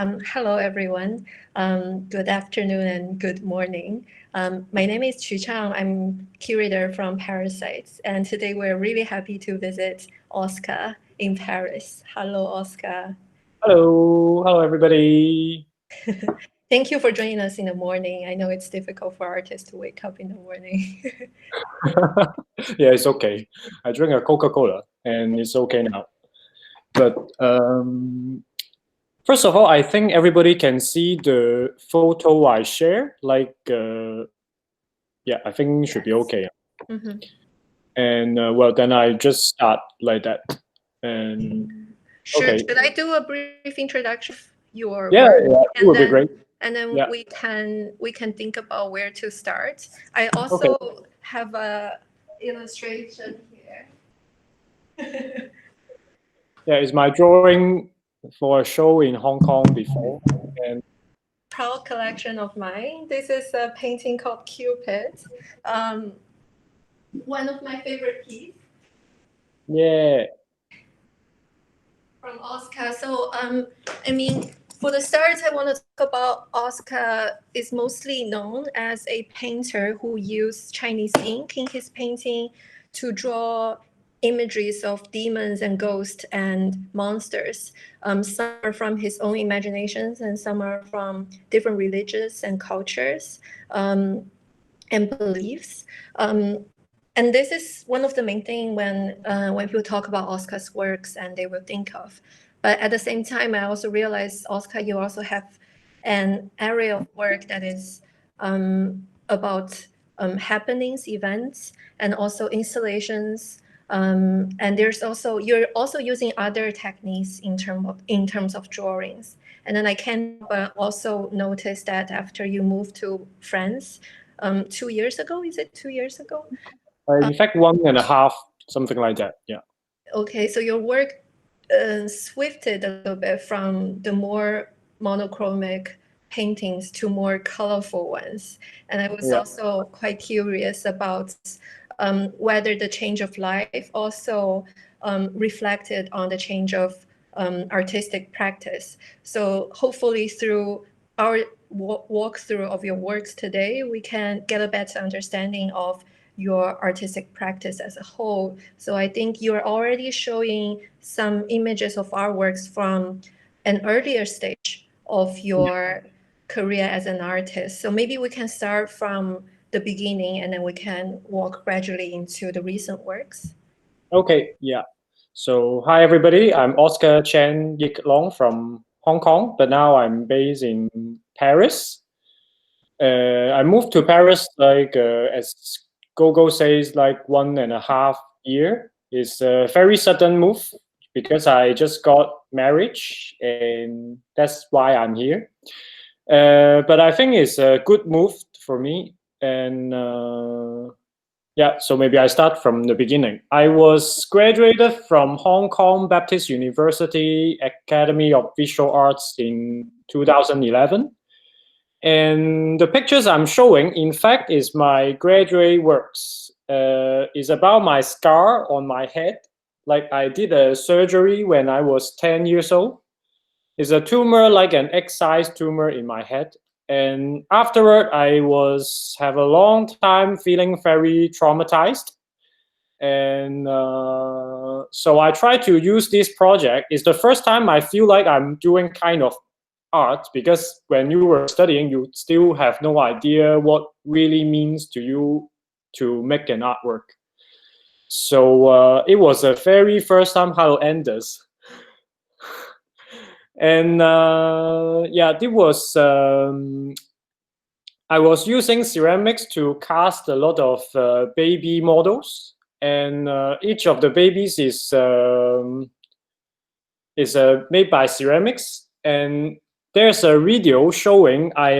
Hello, everyone. Good afternoon and good morning. My name is Chu Chang. I'm curator from Parasites, and today we're really happy to visit Oscar in Paris. Hello, Oscar. Hello, everybody. Thank you for joining us in the morning. I know it's difficult for artists to wake up in the morning. Yeah, it's okay. I drink a Coca-Cola and it's okay now. But first of all, I think everybody can see the photo I share. Yeah, I think it should be Yes. okay. Mhm. And well, then I just start like that. And okay, Should I do a brief introduction of your yeah, work, yeah, it would be great. and then Yeah, we can think about where to start? I okay. also have a illustration here. Yeah, it's my drawing for a show in Hong Kong before. And Proud collection of mine. This is a painting called Cupid. Um, One of my favorite pieces yeah, from Oscar. So, I mean, for the start, I want to talk about Oscar is mostly known as a painter who used Chinese ink in his painting to draw images of demons and ghosts and monsters. Some are from his own imaginations, and some are from different religions and cultures and beliefs. And this is one of the main things when people talk about Oscar's works and they will think of. But at the same time, I also realized, Oscar, you also have an area of work that is about happenings, events, and also installations. And you're also using other techniques in terms of drawings. And then I can't help but also notice that after you moved to France 2 years ago, is it 2 years ago? in fact, 1.5, something like that. Yeah. Okay, so your work swifted a little bit from the more monochromic paintings to more colorful ones. And I was Yeah. also quite curious about whether the change of life also reflected on the change of artistic practice. So hopefully through our walkthrough of your works today, we can get a better understanding of your artistic practice as a whole. So I think you're already showing some images of artworks from an earlier stage of your career as an artist. So maybe we can start from the beginning and then we can walk gradually into the recent works. Okay, yeah. So, hi everybody. I'm Oscar Chan Yik Long from Hong Kong, but now I'm based in Paris. I moved to Paris as Gogo says, like 1.5 year. It's a very sudden move because I just got married, and that's why I'm here. But I think it's a good move for me, and yeah, so maybe I start from the beginning. I was graduated from Hong Kong Baptist University Academy of Visual Arts in 2011. And the pictures I'm showing, in fact, is my graduate works. Is about my scar on my head. Like I did a surgery when I was 10 years old. It's a tumor, like an egg-sized tumor in my head. And afterward, I was have a long time feeling very traumatized. And so I try to use this project. It's the first time I feel like I'm doing kind of art, because when you were studying, you still have no idea what really means to you to make an artwork. So it was a very first time how to end this. And yeah, it was I was using ceramics to cast a lot of baby models, and each of the babies is made by ceramics. And there's a video showing I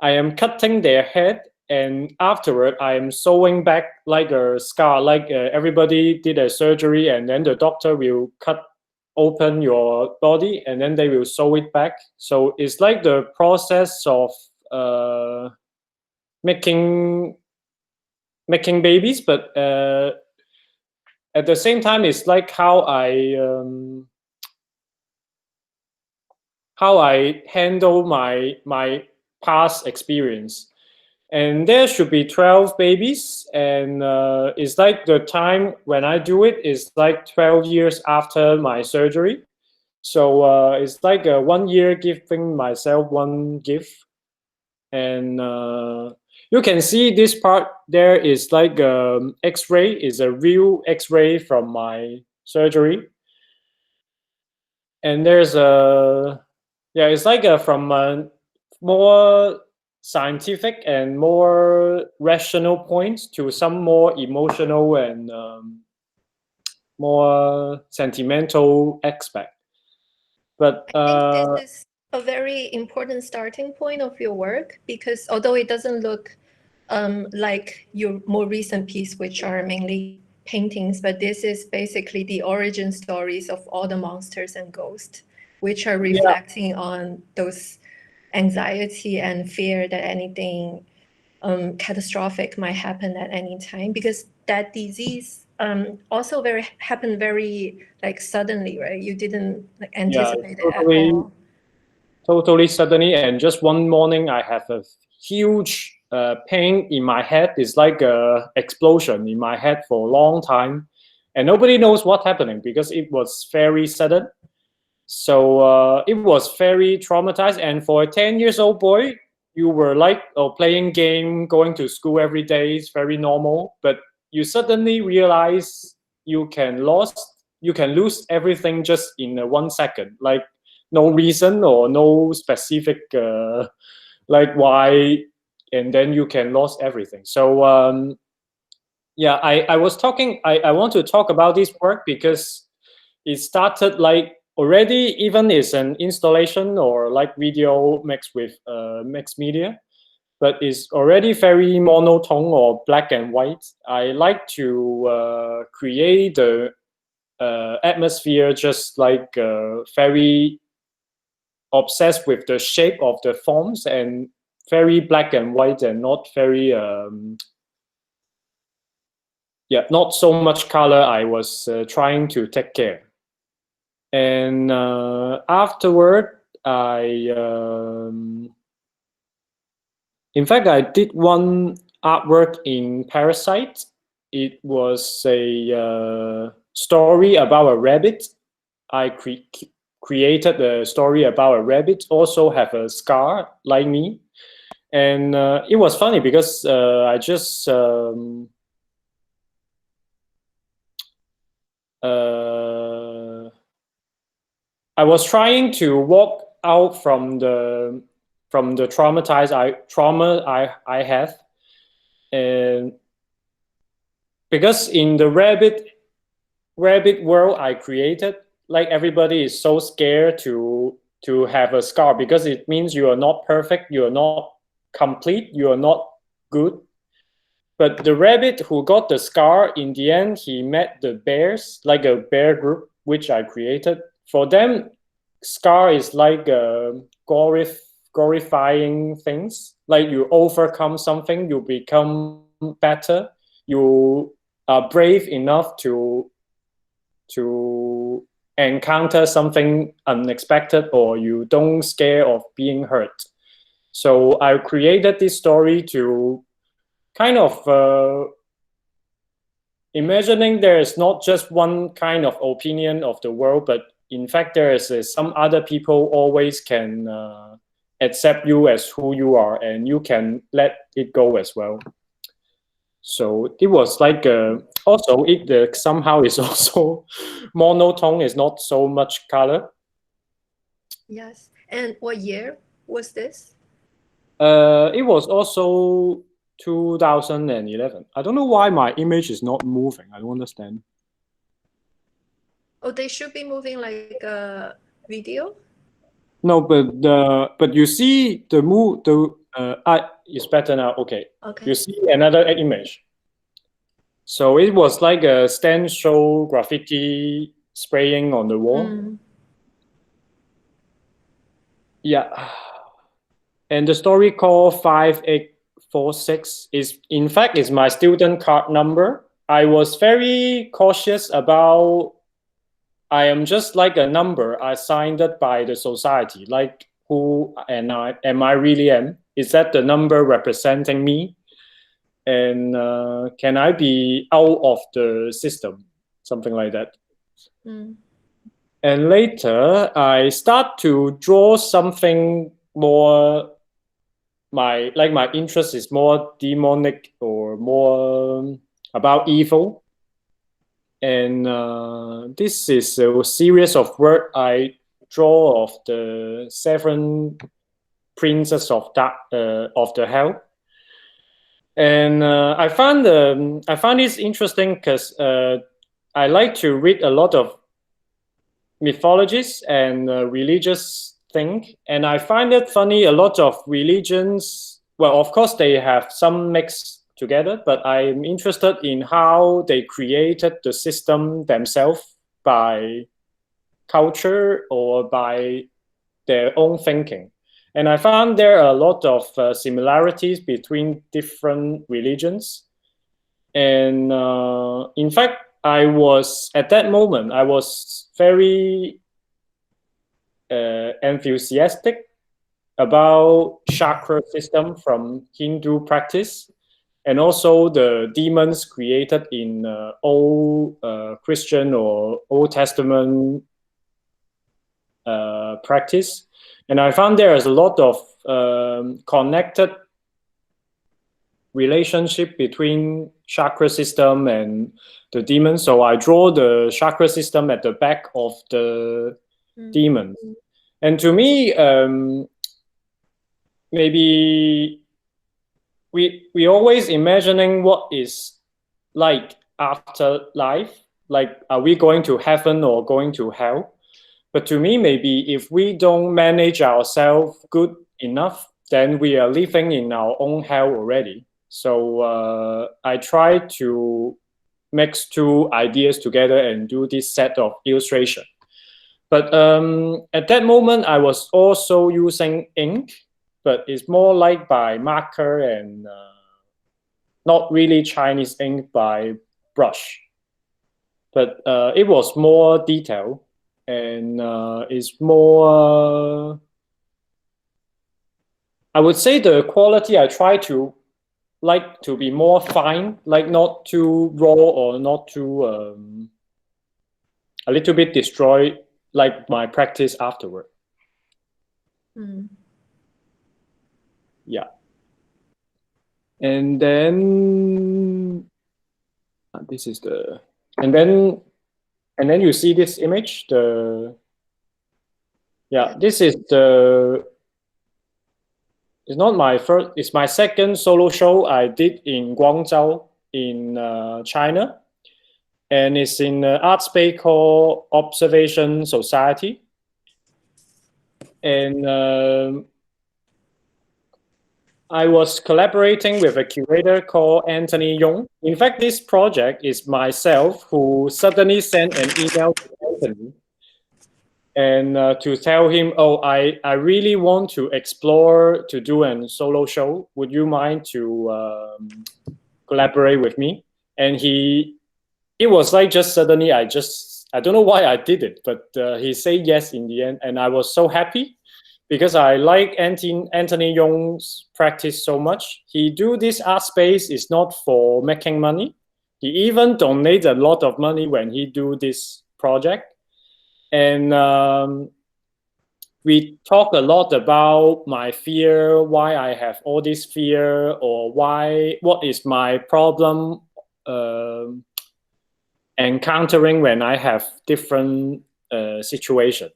am cutting their head, and afterward I am sewing back like a scar, like everybody did a surgery, and then the doctor will cut open your body and then they will sew it back. So it's like the process of uh, making making babies, but at the same time, it's like how how I handle my past experience. And there should be 12 babies, and it's like the time when I do it is like 12 years after my surgery. So it's like 1 year giving myself one gift. And you can see this part there is like X-ray, is a real X-ray from my surgery. And there's a, yeah, it's like from a more scientific and more rational points to some more emotional and more sentimental aspect. But I think this is a very important starting point of your work, because although it doesn't look like your more recent piece, which are mainly paintings, but this is basically the origin stories of all the monsters and ghosts, which are reflecting on those anxiety and fear that anything catastrophic might happen at any time, because that disease also happened very like suddenly, right? You didn't like anticipate it at all. Totally suddenly, and just one morning I have a huge pain in my head. It's like a explosion in my head for a long time, and nobody knows what's happening because it was very sudden. So it was very traumatized. And for a 10 years old boy, you were like playing game, going to school every day. It's very normal. But you suddenly realize you can lose everything just in 1 second. Like no reason or no specific like why, and then you can lose everything. So yeah, I was talking. I want to talk about this work because it started like already, even is an installation or like video mixed with mixed media, but it's already very monotone or black and white. I like to create the atmosphere just like very obsessed with the shape of the forms and very black and white and not very yeah, not so much color. I was trying to take care. And afterward, in fact, I did one artwork in Parasite. It was a story about a rabbit. I created a story about a rabbit, also have a scar like me. And it was funny because I just I was trying to walk out from the trauma I have, and because in the rabbit world I created, like everybody is so scared to have a scar because it means you are not perfect, you are not complete, you are not good. But the rabbit who got the scar, in the end, he met the bears, like a bear group, which I created. For them, scar is like glorifying things. Like you overcome something, you become better. You are brave enough to encounter something unexpected, or you don't scare of being hurt. So I created this story to kind of imagining there is not just one kind of opinion of the world, but in fact there is some other people always can accept you as who you are, and you can let it go as well. So it was like also it somehow is also monotone, is not so much color. Yes. And what year was this? It was also 2011. I don't know why my image is not moving. I don't understand. Oh, they should be moving like a video. No, but you see the move. It's better now. Okay. Okay. You see another image. So it was like a stand show graffiti spraying on the wall. Yeah. And the story called 5846 is, in fact, is my student card number. I was very cautious about I am just like a number assigned by the society, like who am I really am? Is that the number representing me? And can I be out of the system? Something like that. Mm. And later, I start to draw something more. My interest is more demonic or more about evil. And this is a series of work I draw of the seven princes of the hell. And I found this interesting because I like to read a lot of mythologies and religious thing, and I find it funny. A lot of religions, well, of course, they have some mix together, but I'm interested in how they created the system themselves by culture or by their own thinking. And I found there are a lot of similarities between different religions. And in fact, at that moment, I was very enthusiastic about chakra system from Hindu practice, and also the demons created in old Christian or Old Testament practice. And I found there is a lot of connected relationship between chakra system and the demon. So I draw the chakra system at the back of the demon. And to me, maybe we always imagining what is like after life, like are we going to heaven or going to hell? But to me, maybe if we don't manage ourselves good enough, then we are living in our own hell already. So I try to mix two ideas together and do this set of illustration. But at that moment, I was also using ink, but it's more like by marker and not really Chinese ink by brush. But it was more detailed and it's more, I would say the quality I try to like to be more fine, like not too raw or not too a little bit destroyed, like my practice afterward. Yeah. And then this is the, and then you see this image, this is the, it's not my first, it's my second solo show I did in Guangzhou in China. And it's in the art space called Observation Society. And I was collaborating with a curator called Anthony Yong. In fact, this project is myself who suddenly sent an email to Anthony and to tell him, oh, I really want to explore to do a solo show. Would you mind to collaborate with me? And it was like just suddenly I don't know why I did it, but he said yes in the end. And I was so happy because I like Anthony Yong's practice so much. He do this art space is not for making money. He even donates a lot of money when he do this project. And we talk a lot about my fear, why I have all this fear, or what is my problem encountering when I have different situations.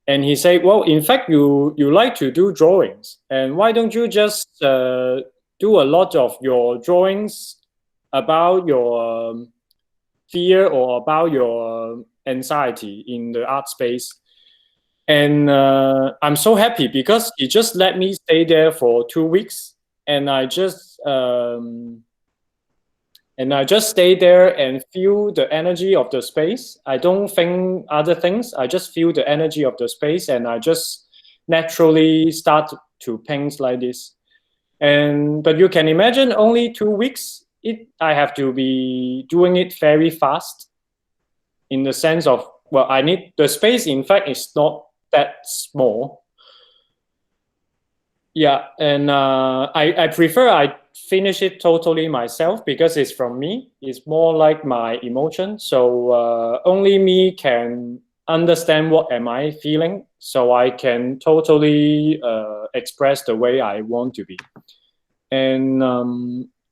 And he said, well, in fact, you like to do drawings. And why don't you just do a lot of your drawings about your fear or about your anxiety in the art space? And I'm so happy because he just let me stay there for 2 weeks. And I just stay there and feel the energy of the space. I don't think other things. I just feel the energy of the space, and I just naturally start to paint like this. But you can imagine only 2 weeks. I have to be doing it very fast, in the sense of well, I need the space. In fact, is not that small. Yeah, and I prefer I finish it totally myself because it's from me. It's more like my emotion. So only me can understand what am I feeling. So I can totally express the way I want to be. And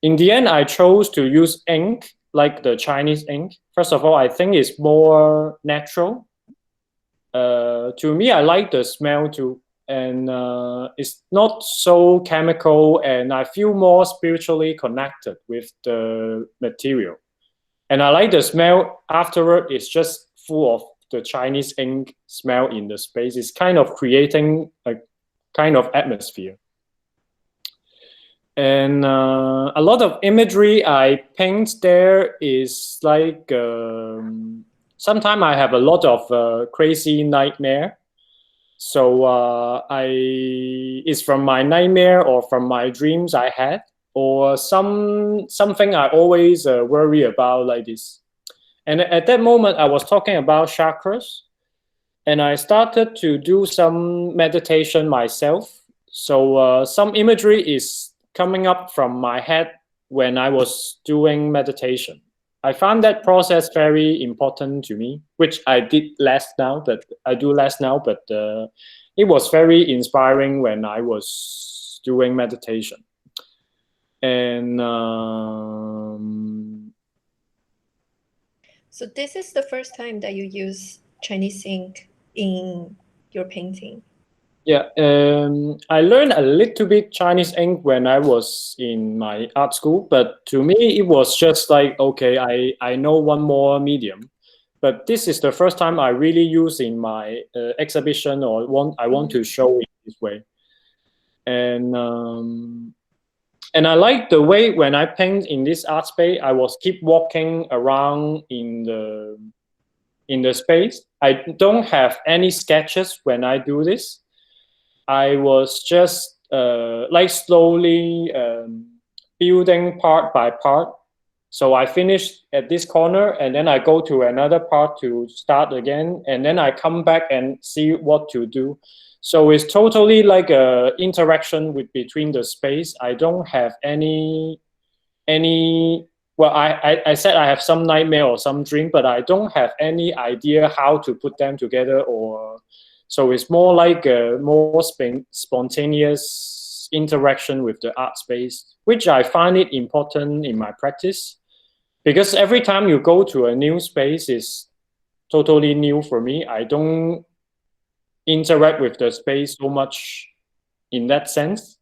in the end, I chose to use ink, like the Chinese ink. First of all, I think it's more natural. To me, I like the smell too, and it's not so chemical, and I feel more spiritually connected with the material. And I like the smell afterward. It's just full of the Chinese ink smell in the space. It's kind of creating a kind of atmosphere. And a lot of imagery I paint there is like sometimes I have a lot of crazy nightmare. So it's from my nightmare or from my dreams I had, or something I always worry about like this. And at that moment, I was talking about chakras, and I started to do some meditation myself. So some imagery is coming up from my head when I was doing meditation. I found that process very important to me, which I did less now, but I do less now, but it was very inspiring when I was doing meditation. And So this is the first time that you use Chinese ink in your painting. yeah, I learned a little bit Chinese ink when I was in my art school, but to me it was just like, okay, I know one more medium, but this is the first time I really use in my exhibition or I want to show it this way. And and I like the way when I paint in this art space, I was keep walking around in the space. I don't have any sketches when I do this. I was just like slowly building part by part. So I finished at this corner, and then I go to another part to start again, and then I come back and see what to do. So it's totally like a interaction with between the space. I don't have any. Well, I said I have some nightmare or some dream, but I don't have any idea how to put them together or so it's more like a more spontaneous interaction with the art space, which I find it important in my practice. Because every time you go to a new space is totally new for me. I don't interact with the space so much in that sense.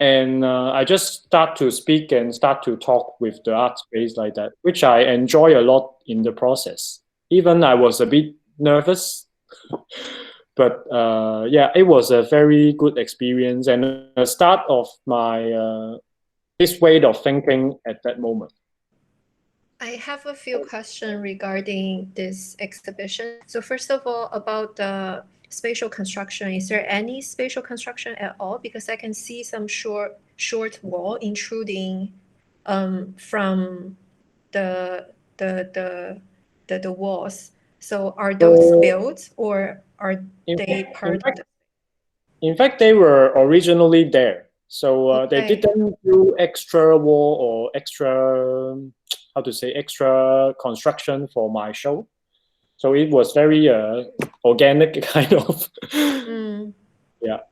And I just start to speak and start to talk with the art space like that, which I enjoy a lot in the process. Even I was a bit nervous, but yeah, it was a very good experience and a start of my this way of thinking at that moment. I have a few questions regarding this exhibition. So first of all, about the spatial construction, is there any spatial construction at all? Because I can see some short wall intruding from the walls. So are those built or are they part of the? In fact, they were originally there. So they Okay. didn't do extra wall or extra, how to say, extra construction for my show. So it was very organic kind of. Yeah.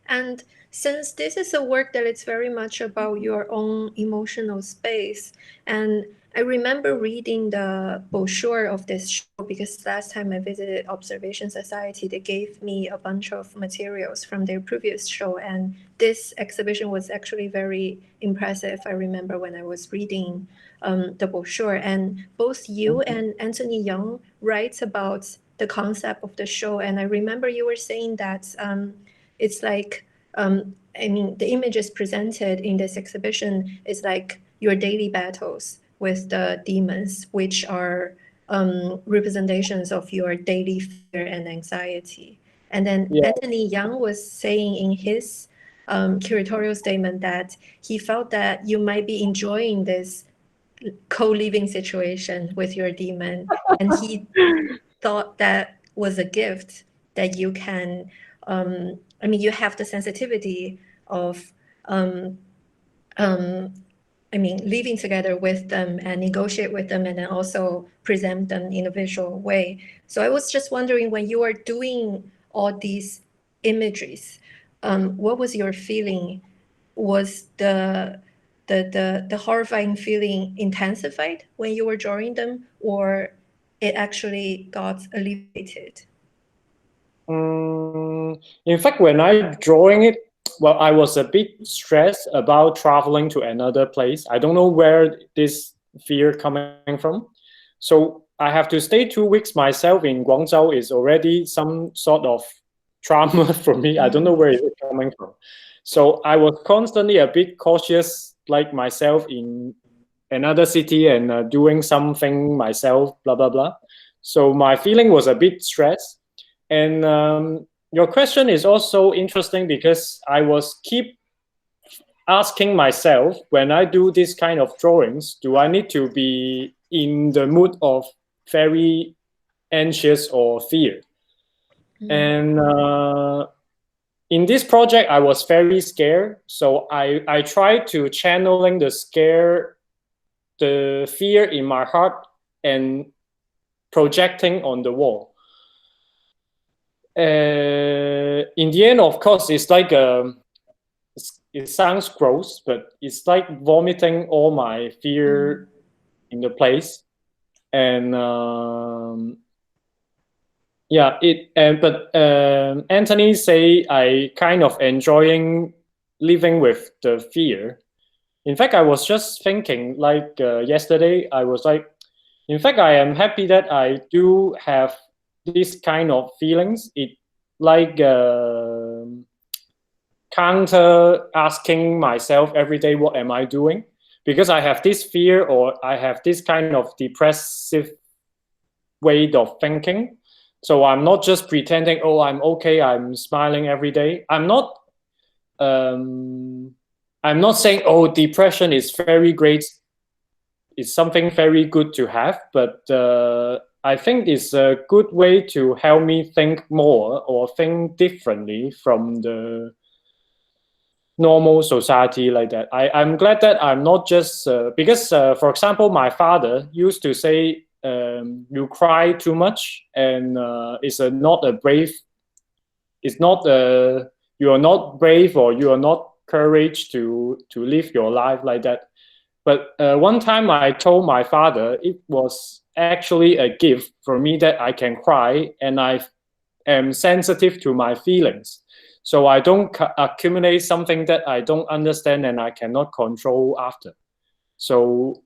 And since this is a work that it's very much about your own emotional space, and I remember reading the brochure of this show because last time I visited Observation Society, they gave me a bunch of materials from their previous show, and this exhibition was actually very impressive. I remember when I was reading the brochure, and both you and Anthony Young writes about the concept of the show, and I remember you were saying that it's like I mean the images presented in this exhibition is like your daily battles with the demons, which are representations of your daily fear and anxiety. And then Anthony Young was saying in his curatorial statement that he felt that you might be enjoying this co-living situation with your demon, and he thought that was a gift that you can. I mean, you have the sensitivity of. I mean, living together with them and negotiate with them, and then also present them in a visual way. So I was just wondering, when you are doing all these imageries, what was your feeling? Was the horrifying feeling intensified when you were drawing them, or it actually got alleviated? In fact, when I drawing it, well, I was a bit stressed about traveling to another place. I don't know where this fear coming from. So I have to stay 2 weeks myself in Guangzhou is already some sort of trauma for me. I don't know where it's coming from. So I was constantly a bit cautious, like myself in another city and doing something myself, blah, blah, blah. So my feeling was a bit stressed. And your question is also interesting because I was keep asking myself, when I do this kind of drawings, do I need to be in the mood of very anxious or fear? And in this project, I was very scared. So I tried to channeling the fear in my heart and projecting on the wall. In the end, of course, it's like it sounds gross, but it's like vomiting all my fear in the place. And but Anthony say I kind of enjoying living with the fear. In fact, I was just thinking, like yesterday, I was like, in fact, I am happy that I do have this kind of feelings. It like counter asking myself every day, what am I doing? Because I have this fear, or I have this kind of depressive way of thinking. So I'm not just pretending, oh, I'm okay, I'm smiling every day. I'm not saying, oh, depression is very great. It's something very good to have, but I think it's a good way to help me think more or think differently from the normal society like that. I'm glad that I'm not just because, for example, my father used to say, you cry too much, and it's not a brave. It's not you are not brave, or you are not courage to live your life like that. But one time I told my father it was actually a gift for me that I can cry, and I am sensitive to my feelings. So I don't accumulate something that I don't understand and I cannot control after. So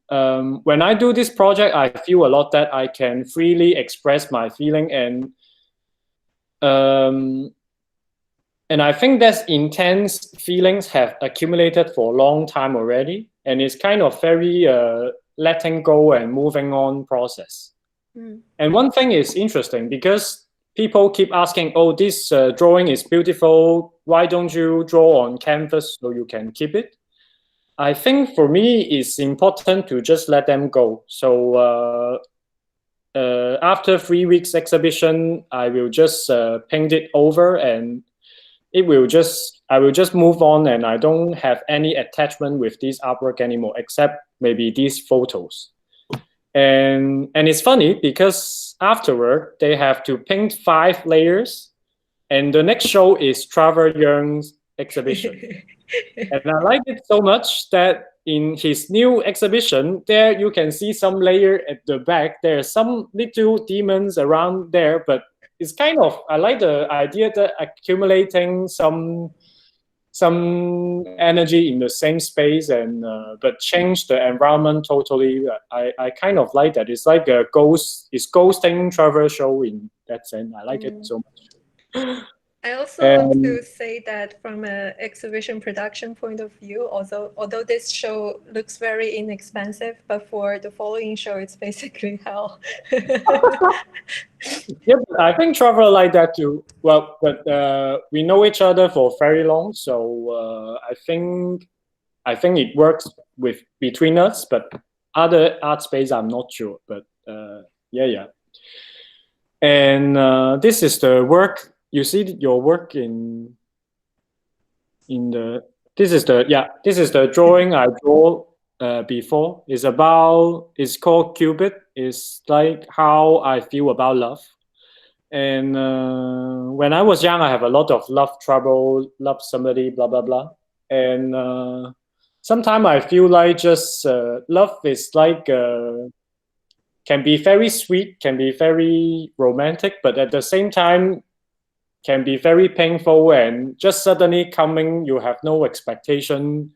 when I do this project, I feel a lot that I can freely express my feeling, and I think that intense feelings have accumulated for a long time already, and it's kind of very letting go and moving on process. And one thing is interesting because people keep asking, oh, this drawing is beautiful. Why don't you draw on canvas so you can keep it? I think for me, it's important to just let them go. So after 3 weeks exhibition, I will just paint it over, and I will just move on, and I don't have any attachment with this artwork anymore, except maybe these photos. And it's funny because afterward they have to paint 5 layers, and the next show is Trevor Young's exhibition. And I like it so much that in his new exhibition, there you can see some layer at the back. There are some little demons around there, but it's kind of, I like the idea that accumulating some energy in the same space, and but change the environment totally. I kind of like that. It's like a ghost. It's ghosting Trevor show in that sense. I like it so much. I also want to say that from an exhibition production point of view, although this show looks very inexpensive, but for the following show, it's basically hell. Yep, I think Trevor like that too. Well, but we know each other for very long, so I think it works between us. But other art space, I'm not sure, but yeah. And this is the work. You see your work in the. This is the drawing I draw before. It's called Cupid. It's like how I feel about love. And when I was young, I have a lot of love trouble, love somebody, blah blah blah. And sometimes I feel like just love is like can be very sweet, can be very romantic, but at the same time can be very painful and just suddenly coming. You have no expectation.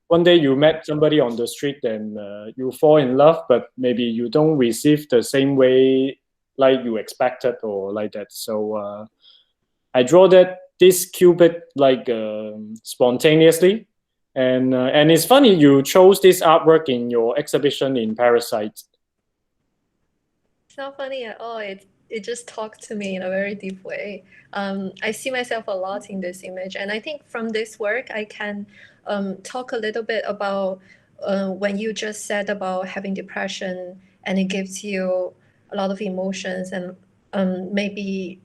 One day you met somebody on the street and you fall in love, but maybe you don't receive the same way like you expected or like that. So I draw this cupid like spontaneously, and it's funny you chose this artwork in your exhibition in Parasite. It's not funny at all. It just talked to me in a very deep way. I see myself a lot in this image, and I think from this work I can talk a little bit about when you just said about having depression, and it gives you a lot of emotions, and maybe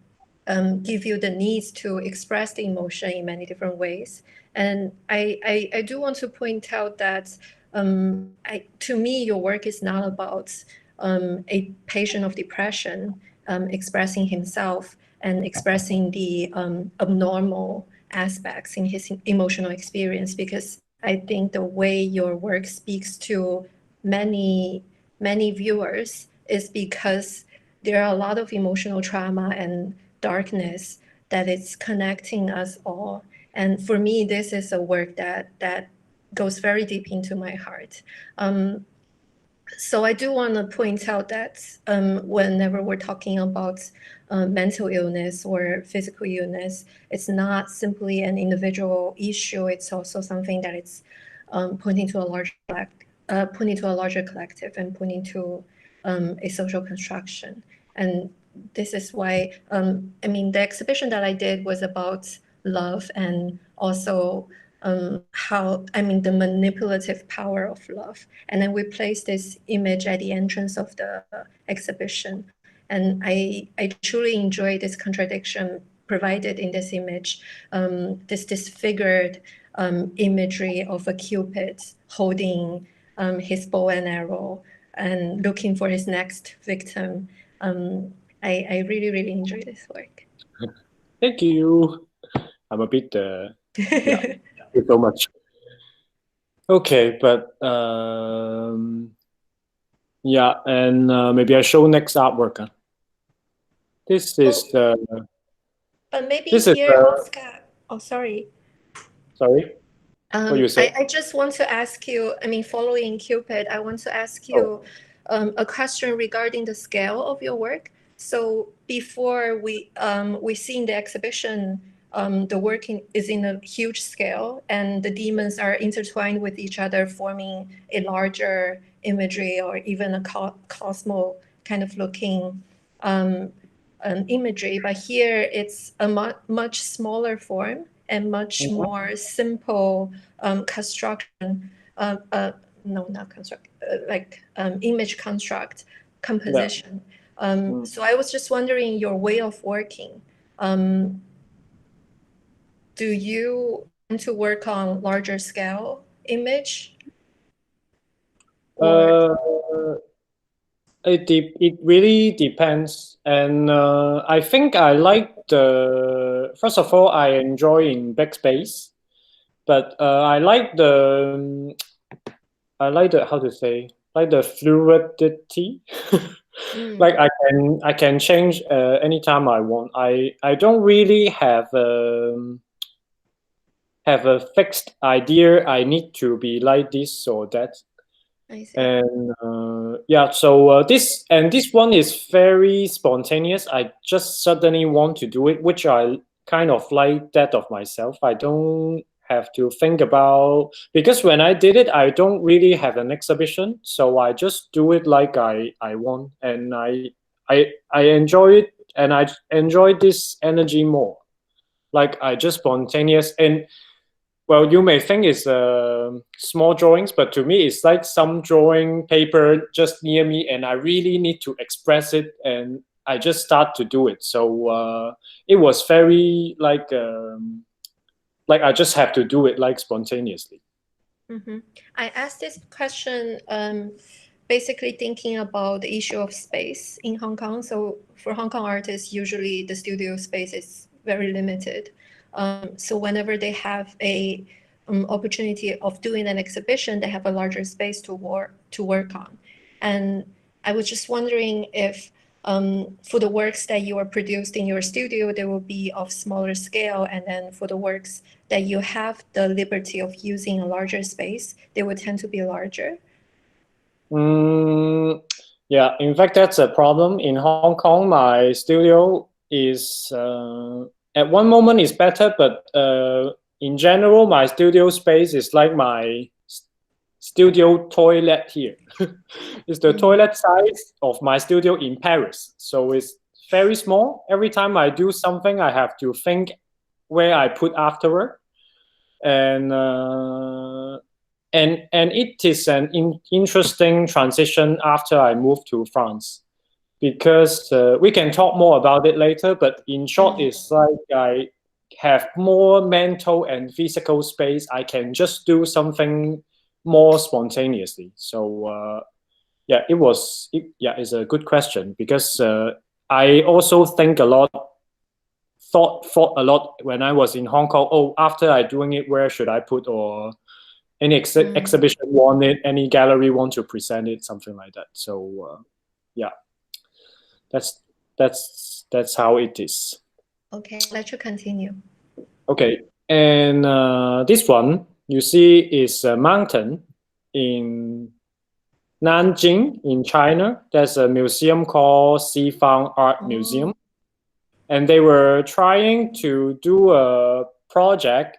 give you the needs to express the emotion in many different ways. And I do want to point out that to me, your work is not about a patient of depression expressing himself and expressing the abnormal aspects in his emotional experience, because I think the way your work speaks to many viewers is because there are a lot of emotional trauma and darkness that is connecting us all. And for me, this is a work that goes very deep into my heart. So I do want to point out that whenever we're talking about mental illness or physical illness, it's not simply an individual issue. It's also something that it's pointing to a larger collective and pointing to a social construction. And this is why, the exhibition that I did was about love, and also the manipulative power of love. And then we placed this image at the entrance of the exhibition. And I truly enjoy this contradiction provided in this image, this disfigured imagery of a cupid holding his bow and arrow and looking for his next victim. I really, really enjoy this work. Thank you. I'm a bit yeah. Thank you so much. Okay, but yeah, and maybe I show next artwork. This is But maybe this is here, Oscar. Oh, sorry. sorry. What you say? I just want to ask you, following Cupid, I want to ask you a question regarding the scale of your work. So before we see in the exhibition, the work is in a huge scale, and the demons are intertwined with each other, forming a larger imagery or even a cosmo kind of looking imagery. But here it's a much smaller form and much more simple construction. No, not construct, image construct composition. So I was just wondering your way of working. Do you want to work on larger scale image? It really depends, and I think I like first of all I enjoy in big space, but I like the how to say, like the fluidity. Like I can change anytime I want. I don't really have a fixed idea. I need to be like this or that. I see. And yeah, so this one is very spontaneous. I just suddenly want to do it, which I kind of like that of myself. I don't have to think about, because when I did it, I don't really have an exhibition, so I just do it like I want, and I enjoy it, and I enjoy this energy more. Like I just spontaneous, and well, you may think it's small drawings, but to me, it's like some drawing paper just near me, and I really need to express it, and I just start to do it. So it was very like I just have to do it like spontaneously. I asked this question basically thinking about the issue of space in Hong Kong. So for Hong Kong artists, usually the studio space is very limited. So whenever they have a opportunity of doing an exhibition, they have a larger space to work on. And I was just wondering if for the works that you are produced in your studio, they will be of smaller scale, and then for the works that you have the liberty of using a larger space, they would tend to be larger. Yeah, in fact, that's a problem in Hong Kong. My studio is at one moment is better, but in general, my studio space is like my studio toilet here. It's the toilet size of my studio in Paris. So it's very small. Every time I do something, I have to think where I put afterward. And it is an interesting transition after I moved to France, because we can talk more about it later, but in short, it's like I have more mental and physical space. I can just do something more spontaneously. So yeah, it's a good question, because I also thought a lot when I was in Hong Kong. Oh, after I doing it, where should I put, or any exhibition want it, any gallery want to present it, something like that. So yeah, that's how it is. Okay, let you continue. Okay, and this one you see is a mountain in Nanjing in China. There's a museum called Sifang Art Museum, and they were trying to do a project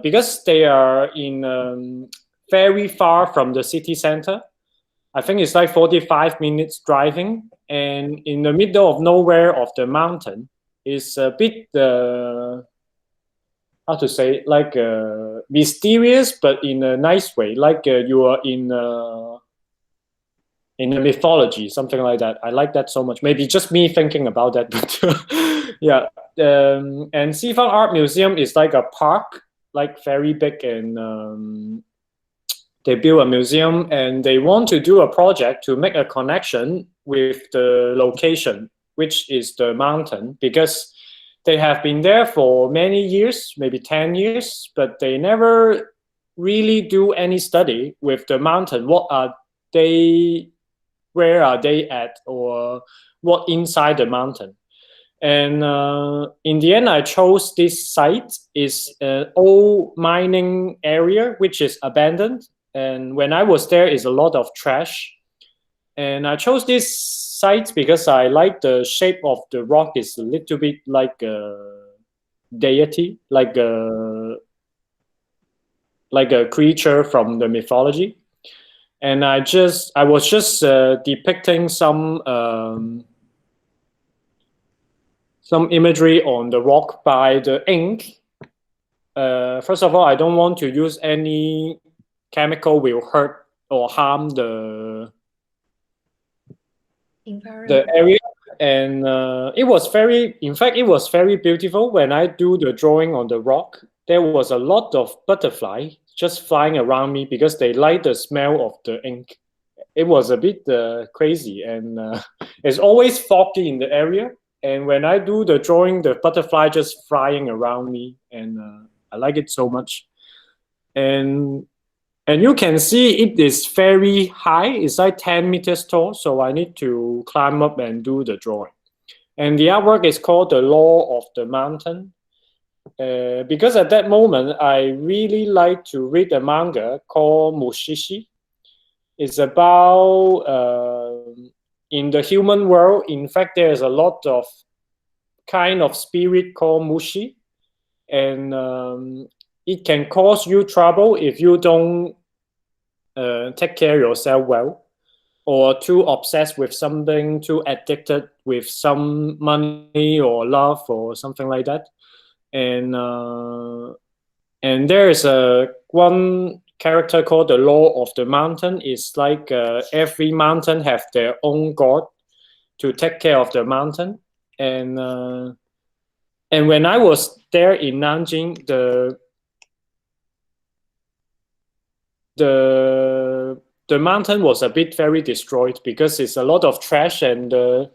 because they are in very far from the city center. I think it's like 45 minutes driving, and in the middle of nowhere of the mountain is a bit how to say, like mysterious, but in a nice way, like you are in a mythology, something like that. I like that so much. Maybe just me thinking about that, but yeah. And Sifang Art Museum is like a park, like very big, and they build a museum, and they want to do a project to make a connection with the location, which is the mountain, because they have been there for many years, maybe 10 years, but they never really do any study with the mountain. Where are they at, or what inside the mountain? And in the end, I chose this site. Is an old mining area which is abandoned, and when I was there, is a lot of trash. And I chose this site because I like the shape of the rock. Is a little bit like a deity, like a creature from the mythology. And I was just depicting some imagery on the rock by the ink. First of all, I don't want to use any chemical will hurt or harm the area. And it was very beautiful. When I do the drawing on the rock, there was a lot of butterfly just flying around me because they like the smell of the ink. It was a bit crazy, and it's always foggy in the area. And when I do the drawing, the butterfly just flying around me, and I like it so much. And you can see it is very high. It's like 10 meters tall, so I need to climb up and do the drawing. And the artwork is called The Law of the Mountain. Because at that moment, I really like to read a manga called Mushishi. It's about in the human world. In fact, there's a lot of kind of spirit called Mushi, and it can cause you trouble if you don't take care of yourself well, or too obsessed with something, too addicted with some money or love or something like that. And And there is one character called the Law of the Mountain. It's like every mountain have their own god to take care of the mountain. And when I was there in Nanjing, the mountain was a bit very destroyed because it's a lot of trash, and the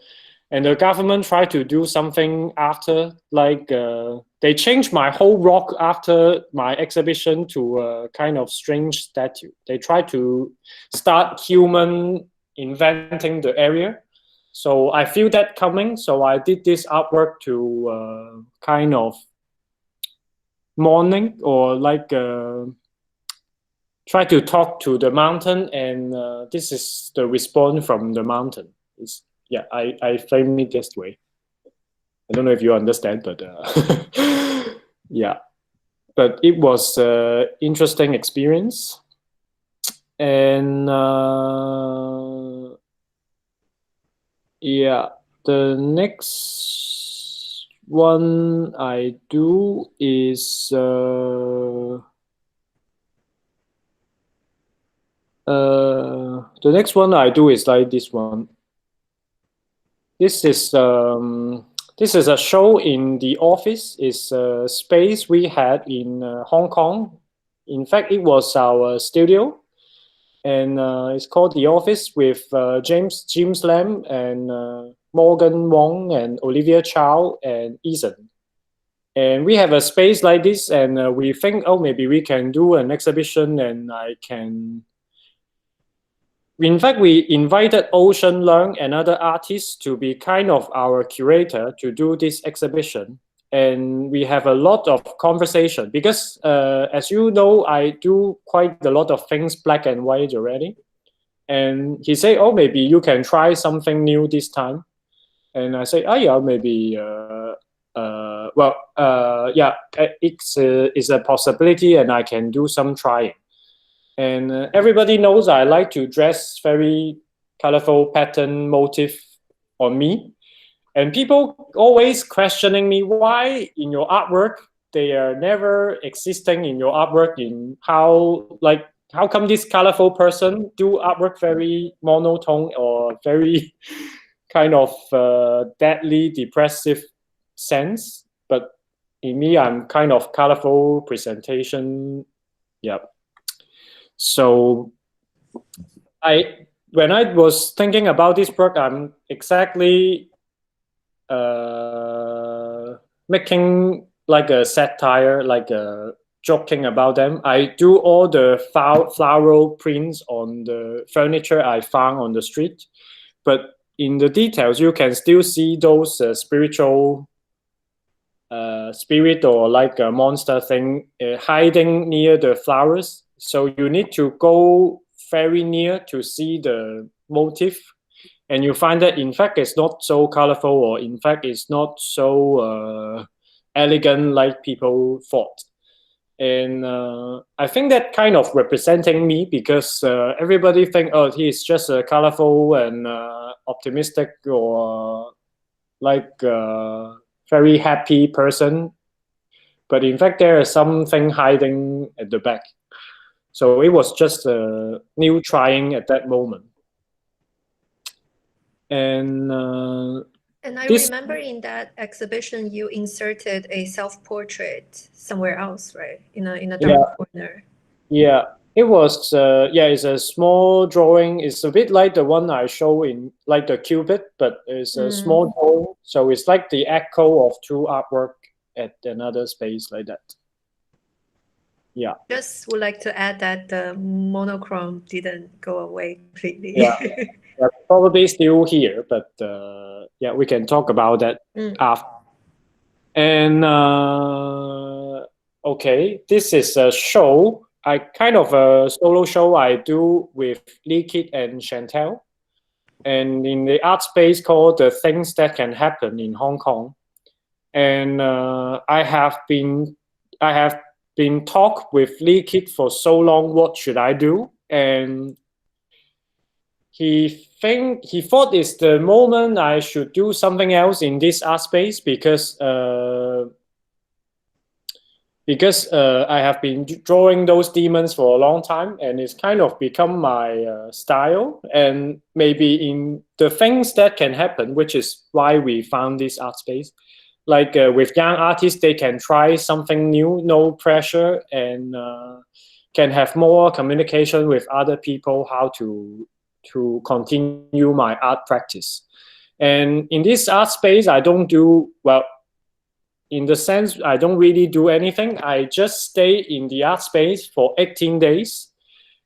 government tried to do something after, like they changed my whole rock after my exhibition to a kind of strange statue. They tried to start human inventing the area. So I feel that coming. So I did this artwork to kind of mourning, or like try to talk to the mountain, and this is the response from the mountain. Yeah, I frame it this way. I don't know if you understand, but yeah. But it was an interesting experience. And yeah, the next one I do is the next one I do is like this one. This is a show in the office. It's a space we had in Hong Kong. In fact, it was our studio, and it's called The Office, with James Lam and Morgan Wong and Olivia Chow and Ethan. And we have a space like this, and we think, oh, maybe we can do an exhibition, and I can. In fact, we invited Ocean Leung, another artist, to be kind of our curator to do this exhibition. And we have a lot of conversation because, as you know, I do quite a lot of things black and white already. And he said, oh, maybe you can try something new this time. And I say, oh, yeah, maybe, yeah, it's a possibility, and I can do some trying. And everybody knows I like to dress very colorful pattern motif on me. And people always questioning me, why in your artwork, they are never existing in your artwork, in how come this colorful person do artwork very monotone or very kind of deadly depressive sense. But in me, I'm kind of colorful presentation. Yeah. So when I was thinking about this work, I'm exactly making like a satire, like joking about them. I do all the floral prints on the furniture I found on the street, but in the details, you can still see those spiritual spirit, or like a monster thing hiding near the flowers. So you need to go very near to see the motif, and you find that in fact it's not so colorful, or in fact it's not so elegant like people thought. And I think that kind of representing me, because everybody think, oh, he's just a colorful and optimistic, or like very happy person, but in fact there is something hiding at the back. So it was just a new trying at that moment. And I remember in that exhibition you inserted a self-portrait somewhere else, right? In a dark corner. Yeah, it was it's a small drawing. It's a bit like the one I show in, like the Cupid, but it's a small drawing. So it's like the echo of two artwork at another space like that. Yeah. Just would like to add that the monochrome didn't go away completely. Yeah, probably still here, but yeah, we can talk about that after. And okay, this is a show. I kind of a solo show I do with Liquid and Chantel, and in the art space called The Things That Can Happen in Hong Kong. And I have been talk with Liquid for so long. What should I do? And he thought it's the moment I should do something else in this art space, because because I have been drawing those demons for a long time, and it's kind of become my style. And maybe in the things that can happen, which is why we found this art space. Like with young artists, they can try something new, no pressure, and can have more communication with other people, how to continue my art practice. And in this art space, I don't do, well, in the sense, I don't really do anything. I just stay in the art space for 18 days,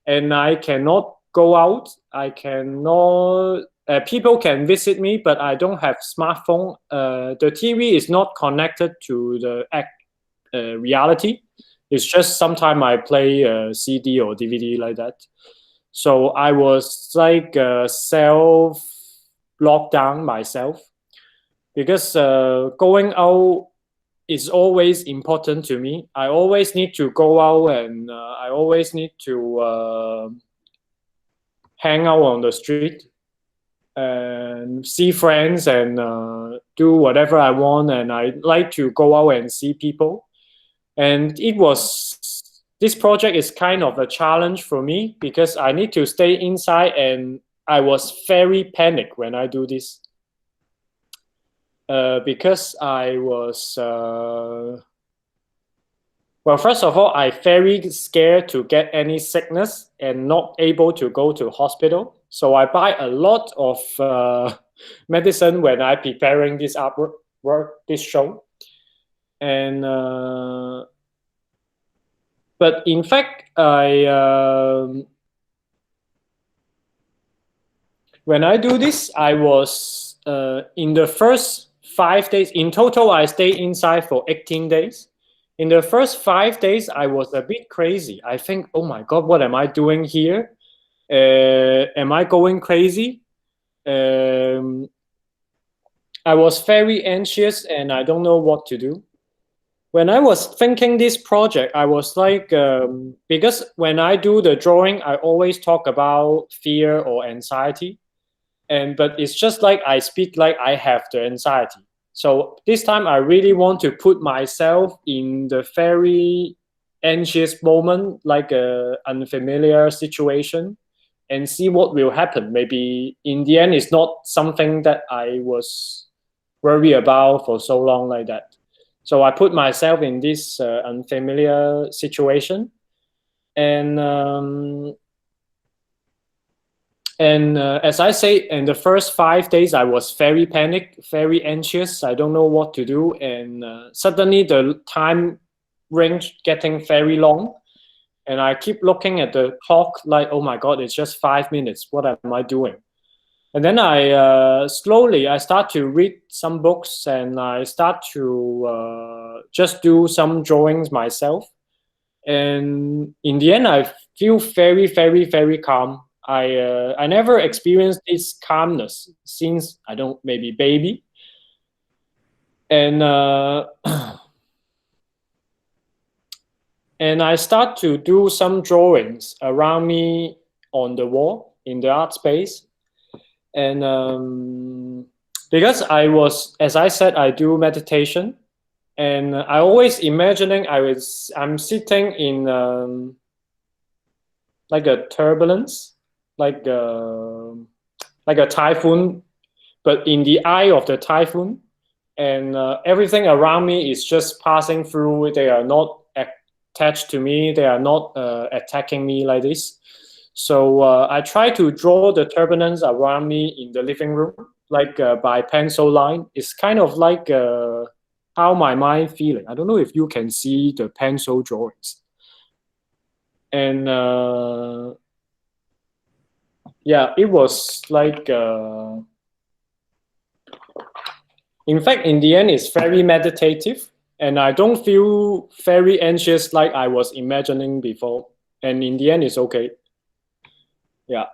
and I cannot go out. I cannot, people can visit me, but I don't have smartphone. The TV is not connected to the reality. It's just sometimes I play a CD or DVD like that. So I was like self lockdown myself, because going out is always important to me. I always need to go out, and I always need to hang out on the street and see friends, and do whatever I want. And I like to go out and see people. And this project is kind of a challenge for me, because I need to stay inside, and I was very panicked when I do this. Because I was, well, first of all, I very scared to get any sickness and not able to go to hospital. So I buy a lot of medicine when I preparing this artwork, this show. And but in fact, when I do this, I was in the first 5 days. In total, I stayed inside for 18 days. In the first 5 days, I was a bit crazy. I think, oh my God, what am I doing here? Am I going crazy? I was very anxious, and I don't know what to do. When I was thinking this project, I was like, because when I do the drawing, I always talk about fear or anxiety. But it's just like I speak like I have the anxiety. So this time I really want to put myself in the very anxious moment, like a unfamiliar situation, and see what will happen. Maybe in the end, it's not something that I was worried about for so long like that. So I put myself in this unfamiliar situation, and as I say, in the first 5 days, I was very panicked, very anxious. I don't know what to do. And suddenly the time range getting very long. And I keep looking at the clock like, oh my God, it's just 5 minutes. What am I doing? And then I slowly, I start to read some books, and I start to just do some drawings myself. And in the end, I feel very, very, very calm. I never experienced this calmness since, I don't, maybe baby. And and I start to do some drawings around me on the wall in the art space. And because I was, as I said, I do meditation, and I always imagining I'm sitting in like a turbulence, like a typhoon, but in the eye of the typhoon, and everything around me is just passing through. They are not attached to me. They are not attacking me like this. So I try to draw the turbulence around me in the living room, like by pencil line. It's kind of like how my mind feeling. I don't know if you can see the pencil drawings. And yeah, it was like, in fact, in the end, it's very meditative, and I don't feel very anxious like I was imagining before. And in the end, it's okay. Yeah.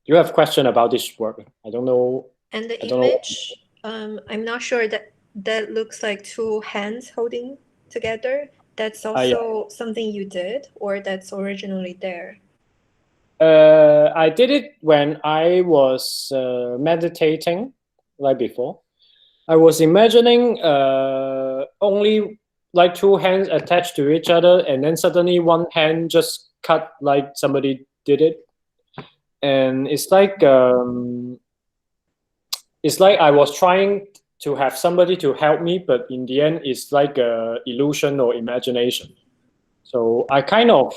You have a question about this work? I don't know. And the image, I'm not sure that looks like two hands holding together. That's also something you did, or that's originally there? I did it when I was meditating, like before. I was imagining only like two hands attached to each other, and then suddenly one hand just cut like somebody did it, and it's like I was trying to have somebody to help me, but in the end, it's like a illusion or imagination. So I kind of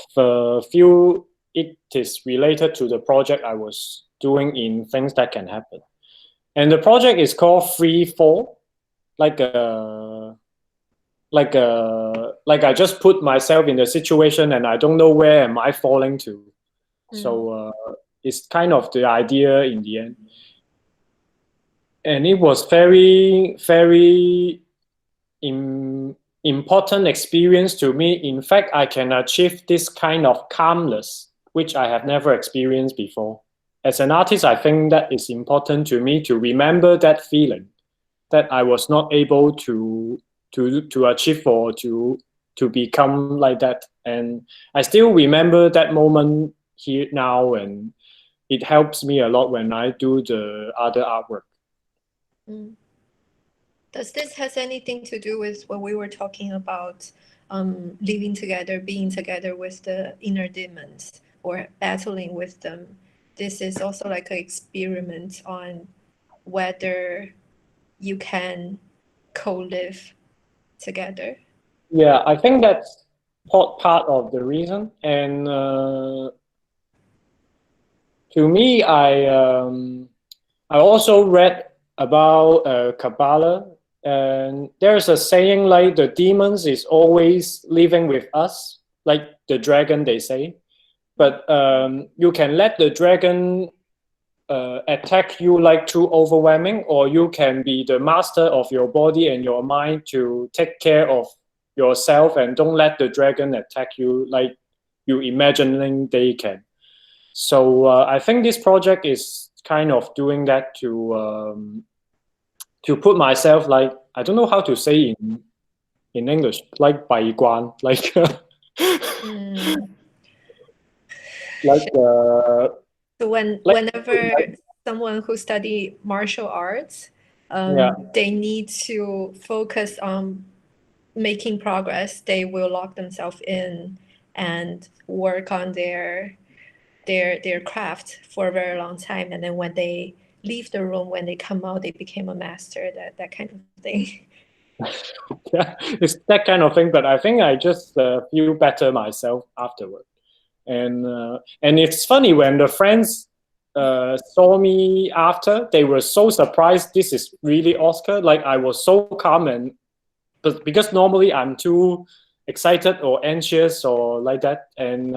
feel it is related to the project I was doing in Things That Can Happen. And the project is called Free Fall, like like I just put myself in the situation and I don't know where am I falling to. So it's kind of the idea in the end. And it was very, very important experience to me. In fact, I can achieve this kind of calmness, which I have never experienced before. As an artist, I think that is important to me to remember that feeling that I was not able to achieve or to become like that. And I still remember that moment here now, and it helps me a lot when I do the other artwork. Does this has anything to do with what we were talking about, living together, being together with the inner demons or battling with them? This is also like an experiment on whether you can co-live together. Yeah, I think that's part of the reason. And to me, I also read about Kabbalah, and there's a saying like the demons is always living with us, like the dragon, they say. But you can let the dragon attack you like too overwhelming, or you can be the master of your body and your mind to take care of yourself and don't let the dragon attack you like you imagining they can. So I think this project is kind of doing that to put myself like, I don't know how to say in English, like 百官, like like so whenever someone who study martial arts, they need to focus on making progress. They will lock themselves in and work on their craft for a very long time, and then when they leave the room, when they come out, they became a master. That kind of thing. Yeah, it's that kind of thing. But I think I just feel better myself afterward. And it's funny when the friends saw me after, they were so surprised. This is really Oscar. Like I was so calm, but because normally I'm too excited or anxious or like that. And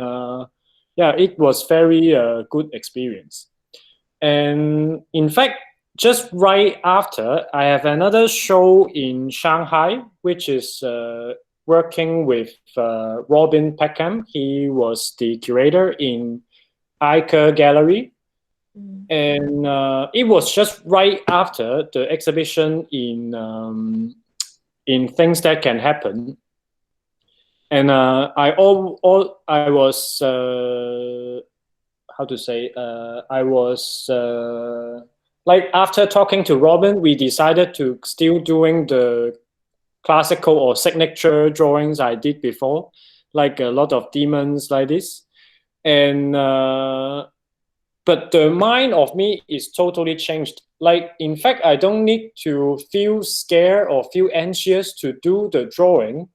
yeah, it was very good experience. And in fact, just right after, I have another show in Shanghai, which is working with Robin Peckham. He was the curator in Iker Gallery. And it was just right after the exhibition in Things That Can Happen. And I was how to say, I was like after talking to Robin, we decided to still doing the classical or signature drawings I did before, like a lot of demons like this. And but the mind of me is totally changed. Like, in fact, I don't need to feel scared or feel anxious to do the drawing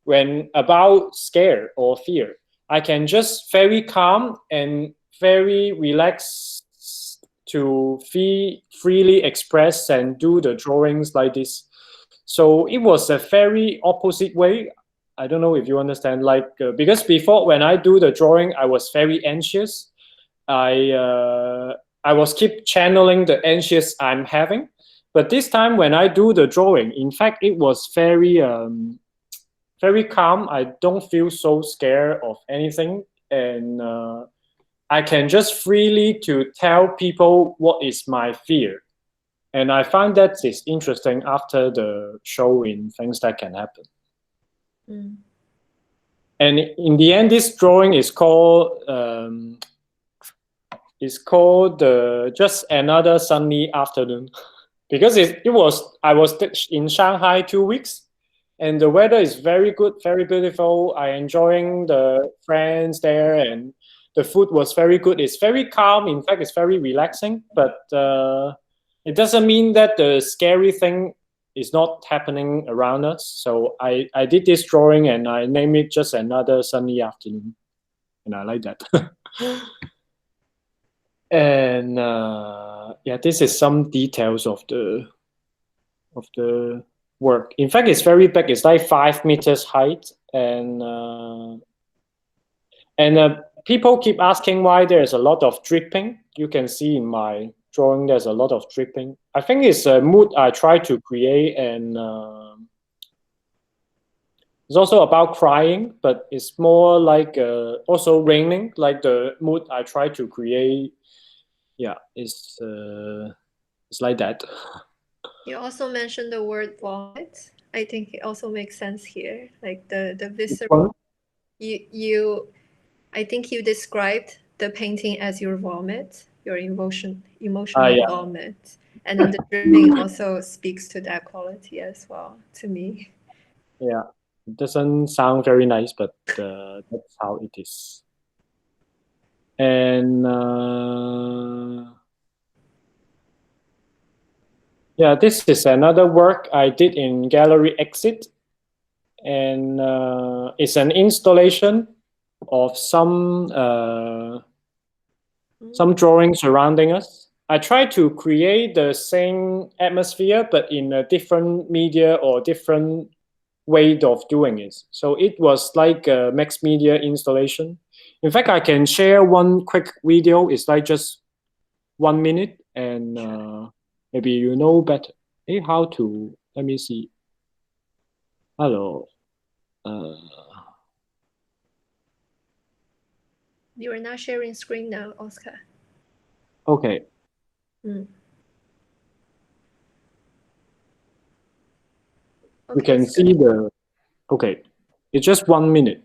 when about scare or fear. I can just very calm and very relaxed to freely express and do the drawings like this. So it was a very opposite way. I don't know if you understand, like because before when I do the drawing, I was very anxious. I was keep channeling the anxious I'm having, but this time when I do the drawing, in fact, it was very very calm. I don't feel so scared of anything, and I can just freely to tell people what is my fear. And I find that is interesting after the show in Things That Can Happen. And in the end, this drawing is called Just Another Sunny Afternoon, because I was in Shanghai 2 weeks, and the weather is very good, very beautiful. I enjoying the friends there, and the food was very good. It's very calm. In fact, it's very relaxing. But it doesn't mean that the scary thing is not happening around us. So I did this drawing and I named it Just Another Sunny Afternoon, and I like that. And yeah, this is some details of the work. In fact, it's very big. It's like 5 meters height, and people keep asking why there's a lot of dripping. You can see in my drawing there's a lot of dripping. I think it's a mood I try to create, and it's also about crying, but it's more like also raining, like the mood I try to create. Yeah, it's like that. You also mentioned the word vomit. I think it also makes sense here, like the visceral. I think you described the painting as your vomit, your emotional Yeah. vomit, and then the dripping also speaks to that quality as well to me. Yeah, it doesn't sound very nice, but that's how it is. And yeah, this is another work I did in Gallery Exit, and it's an installation of some drawings surrounding us. I try to create the same atmosphere, but in a different media or different way of doing it. So it was like a mixed media installation. In fact, I can share one quick video. It's like just 1 minute, and maybe you know better. Hey, how to? Let me see. Hello. You are not sharing screen now, Oscar. Okay. Okay, You can see the. Okay, it's just 1 minute.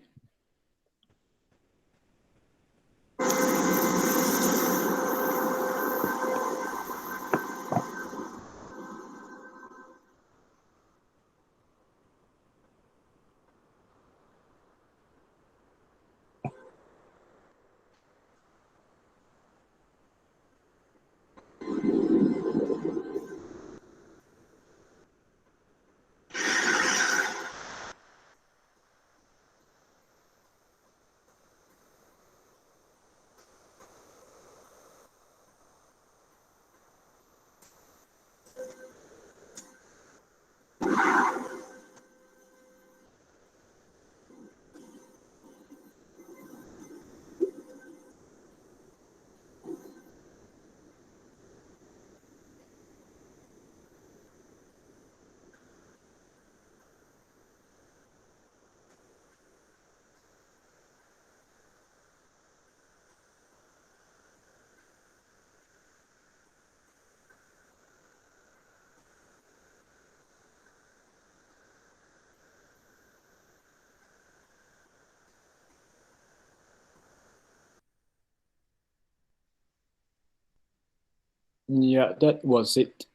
Yeah, that was it.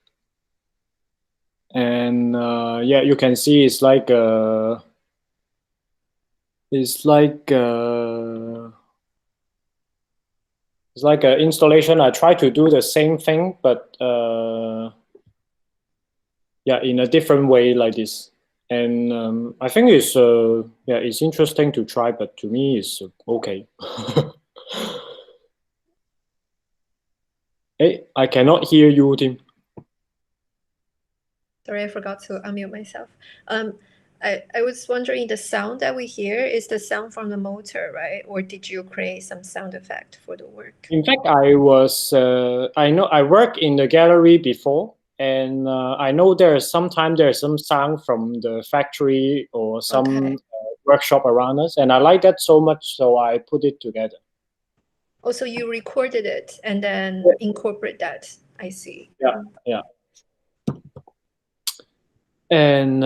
And yeah, you can see it's like it's like an installation. I try to do the same thing, but yeah, in a different way like this. And I think it's yeah, it's interesting to try, but to me it's okay. Hey, I cannot hear you, Tim. Sorry, I forgot to unmute myself. I was wondering, the sound that we hear is the sound from the motor, right? Or did you create some sound effect for the work? In fact, I know I worked in the gallery before, and I know there's some sound from the factory or some workshop around us, and I like that so much, so I put it together. Oh, so you recorded it and then incorporate that. I see. Yeah, yeah. And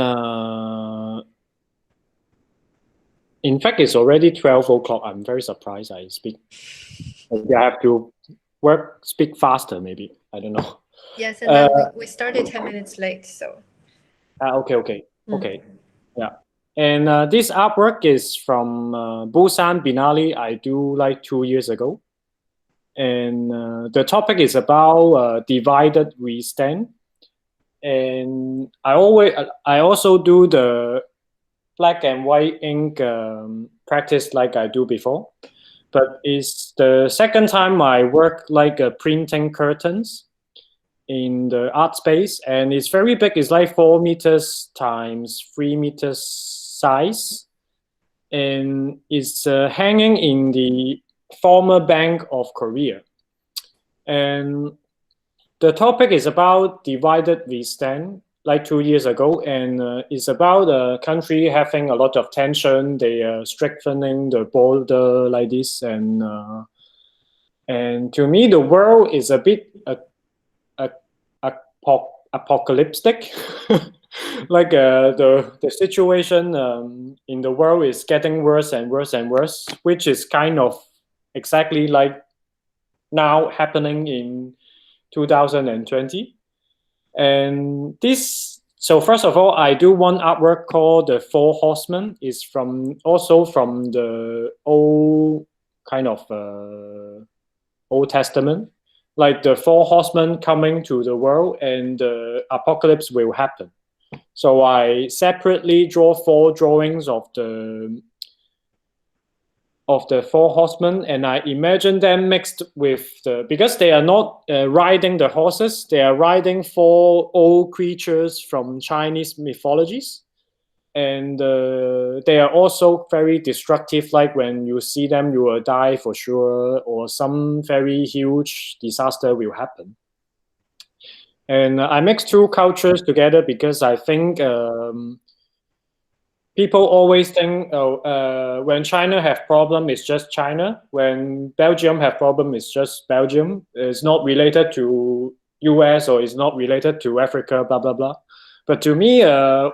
in fact, it's already 12 o'clock. I'm very surprised I speak. Maybe I have to speak faster, maybe. I don't know. Yes, and then we started 10 minutes late, so. Okay. Yeah. And this artwork is from Busan Biennale I do like 2 years ago. And the topic is about divided we stand. And I also do the black and white ink practice like I do before. But it's the second time I work like printing curtains in the art space, and it's very big. It's like 4 meters times 3 meters size, and it's hanging in the former Bank of Korea. And the topic is about divided we stand, like 2 years ago, and it's about a country having a lot of tension. They are strengthening the border like this, and to me, the world is a bit a, apocalyptic. Like the situation in the world is getting worse and worse and worse, which is kind of exactly like now happening in 2020. And this, so first of all, I do one artwork called the Four Horsemen. Is from also from the old kind of Old Testament, like the Four Horsemen coming to the world and the apocalypse will happen. So I separately draw 4 drawings of the Four Horsemen, and I imagine them mixed with because they are not riding the horses, they are riding 4 old creatures from Chinese mythologies. And they are also very destructive, like when you see them you will die for sure, or some very huge disaster will happen. And I mix 2 cultures together because I think people always think, when China have problem, it's just China. When Belgium have problem, it's just Belgium. It's not related to US or it's not related to Africa, blah, blah, blah. But to me,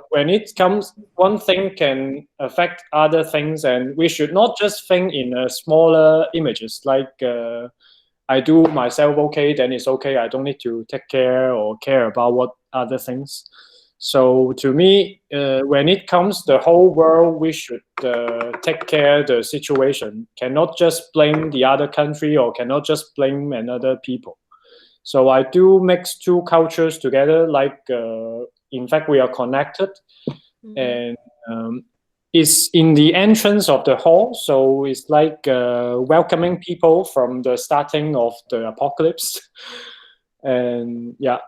when it comes, one thing can affect other things, and we should not just think in smaller images, like I do myself okay, then it's okay. I don't need to take care or care about what other things. So to me, when it comes the whole world, we should take care the situation. Cannot just blame the other country or cannot just blame another people. So I do mix 2 cultures together. Like in fact, we are connected, and it's in the entrance of the hall. So it's like welcoming people from the starting of the apocalypse. And yeah,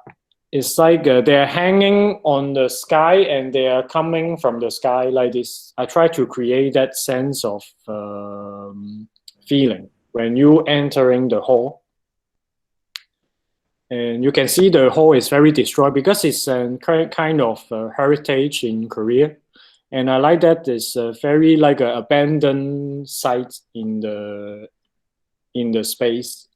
it's like they're hanging on the sky and they are coming from the sky like this. I try to create that sense of feeling when you entering the hall. And you can see the hall is very destroyed because it's a kind of heritage in Korea. And I like that it's very like an abandoned site in the space.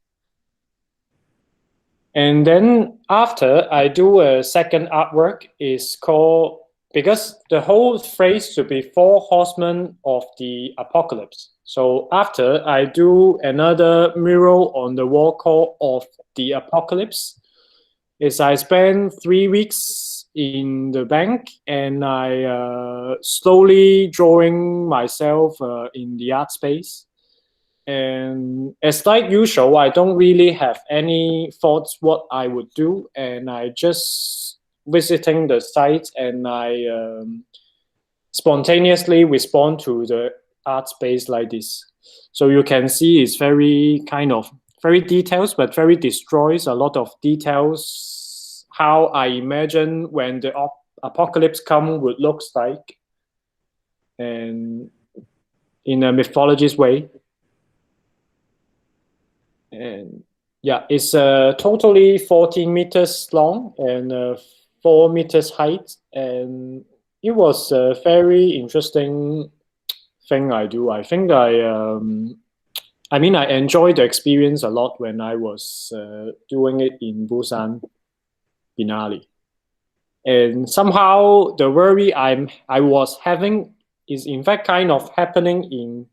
And then after I do a second artwork is called, because the whole phrase should be Four Horsemen of the Apocalypse. So after I do another mural on the wall called Of the Apocalypse, is I spend 3 weeks in the bank and I slowly drawing myself in the art space. And as like usual, I don't really have any thoughts what I would do, and I just visiting the site and I spontaneously respond to the art space like this. So you can see it's very kind of very details, but very destroys a lot of details. How I imagine when the apocalypse come would looks like, and in a mythologist way. And yeah, it's totally 14 meters long and 4 meters height. And it was a very interesting thing I do. I think I mean, I enjoyed the experience a lot when I was doing it in Busan Biennale. And somehow the worry I was having is in fact kind of happening in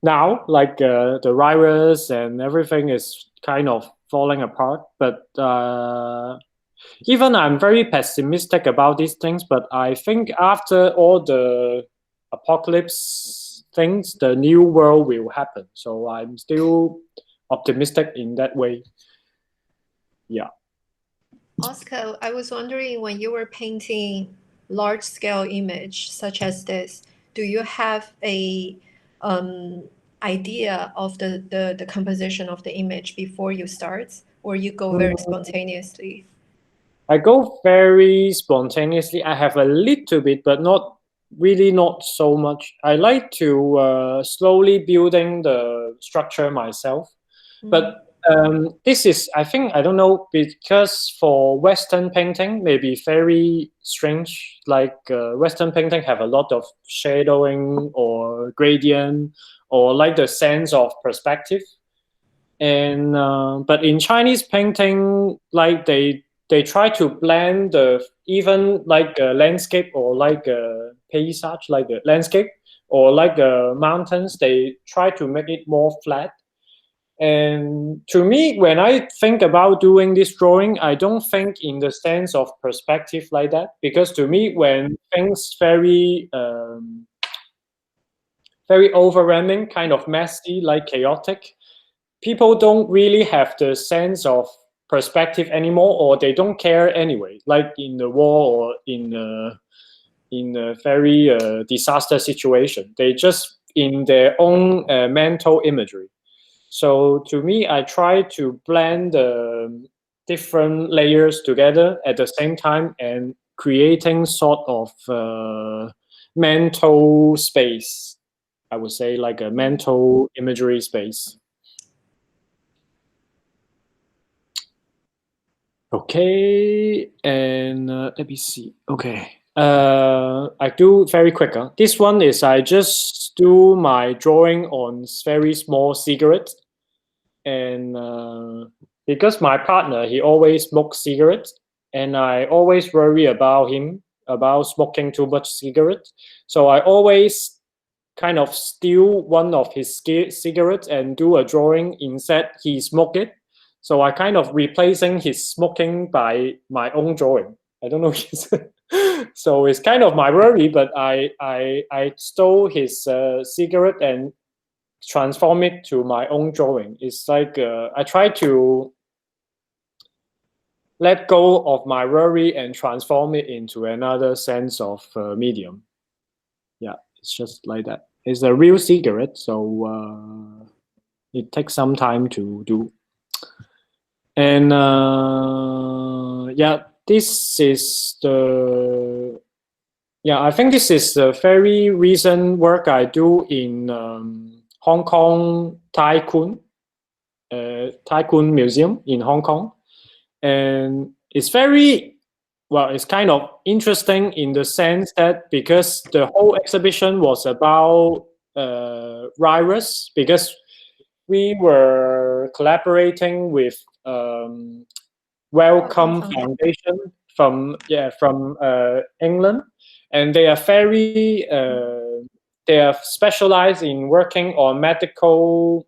now, like the virus and everything is kind of falling apart. But Even I'm very pessimistic about these things, but I think after all the apocalypse things, the new world will happen. So I'm still optimistic in that way. Yeah. Oscar, I was wondering when you were painting large scale image such as this, do you have a idea of the composition of the image before you start, or you go very spontaneously? I go very spontaneously. I have a little bit, but not really, not so much. I like to slowly building the structure myself. But this is, I think, I don't know, because for Western painting, maybe very strange. Like Western painting have a lot of shadowing or gradient, or like the sense of perspective. And but in Chinese painting, like they try to blend the even like a landscape or like a paysage, like a landscape or like mountains. They try to make it more flat. And to me, when I think about doing this drawing, I don't think in the sense of perspective like that, because to me, when things very overwhelming, kind of messy, like chaotic, people don't really have the sense of perspective anymore, or they don't care anyway. Like in the war or in a very disaster situation, they just in their own mental imagery. So to me, I try to blend the different layers together at the same time and creating sort of mental space. I would say like a mental imagery space. Okay, and let me see. Okay, I do very quick. This one is I just do my drawing on very small cigarette, and because my partner he always smokes cigarettes, and I always worry about him about smoking too much cigarette. So I always kind of steal one of his cigarettes and do a drawing instead he smoke it. So I kind of replacing his smoking by my own drawing. I don't know. So it's kind of my worry, but I stole his cigarette and transform it to my own drawing. It's like I try to let go of my worry and transform it into another sense of medium. Yeah, it's just like that. It's a real cigarette, so it takes some time to do. And yeah, this is the I think this is the very recent work I do in Hong Kong Tai Kwun Museum in Hong Kong, and it's very it's kind of interesting in the sense that because the whole exhibition was about virus, because we were collaborating with Welcome Foundation from England, and they are very they are specialized in working on medical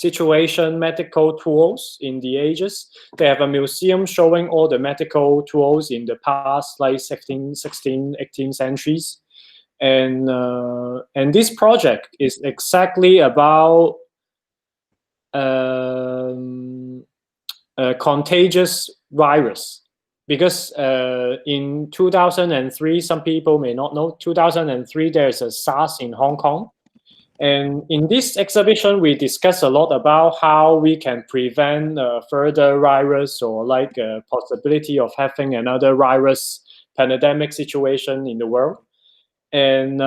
medical tools in the ages. They have a museum showing all the medical tools in the past, like 16th, 18th centuries. And this project is exactly about contagious virus, because in 2003, some people may not know, 2003 there's a SARS in Hong Kong. And in this exhibition, we discuss a lot about how we can prevent further virus, or like a possibility of having another virus pandemic situation in the world. And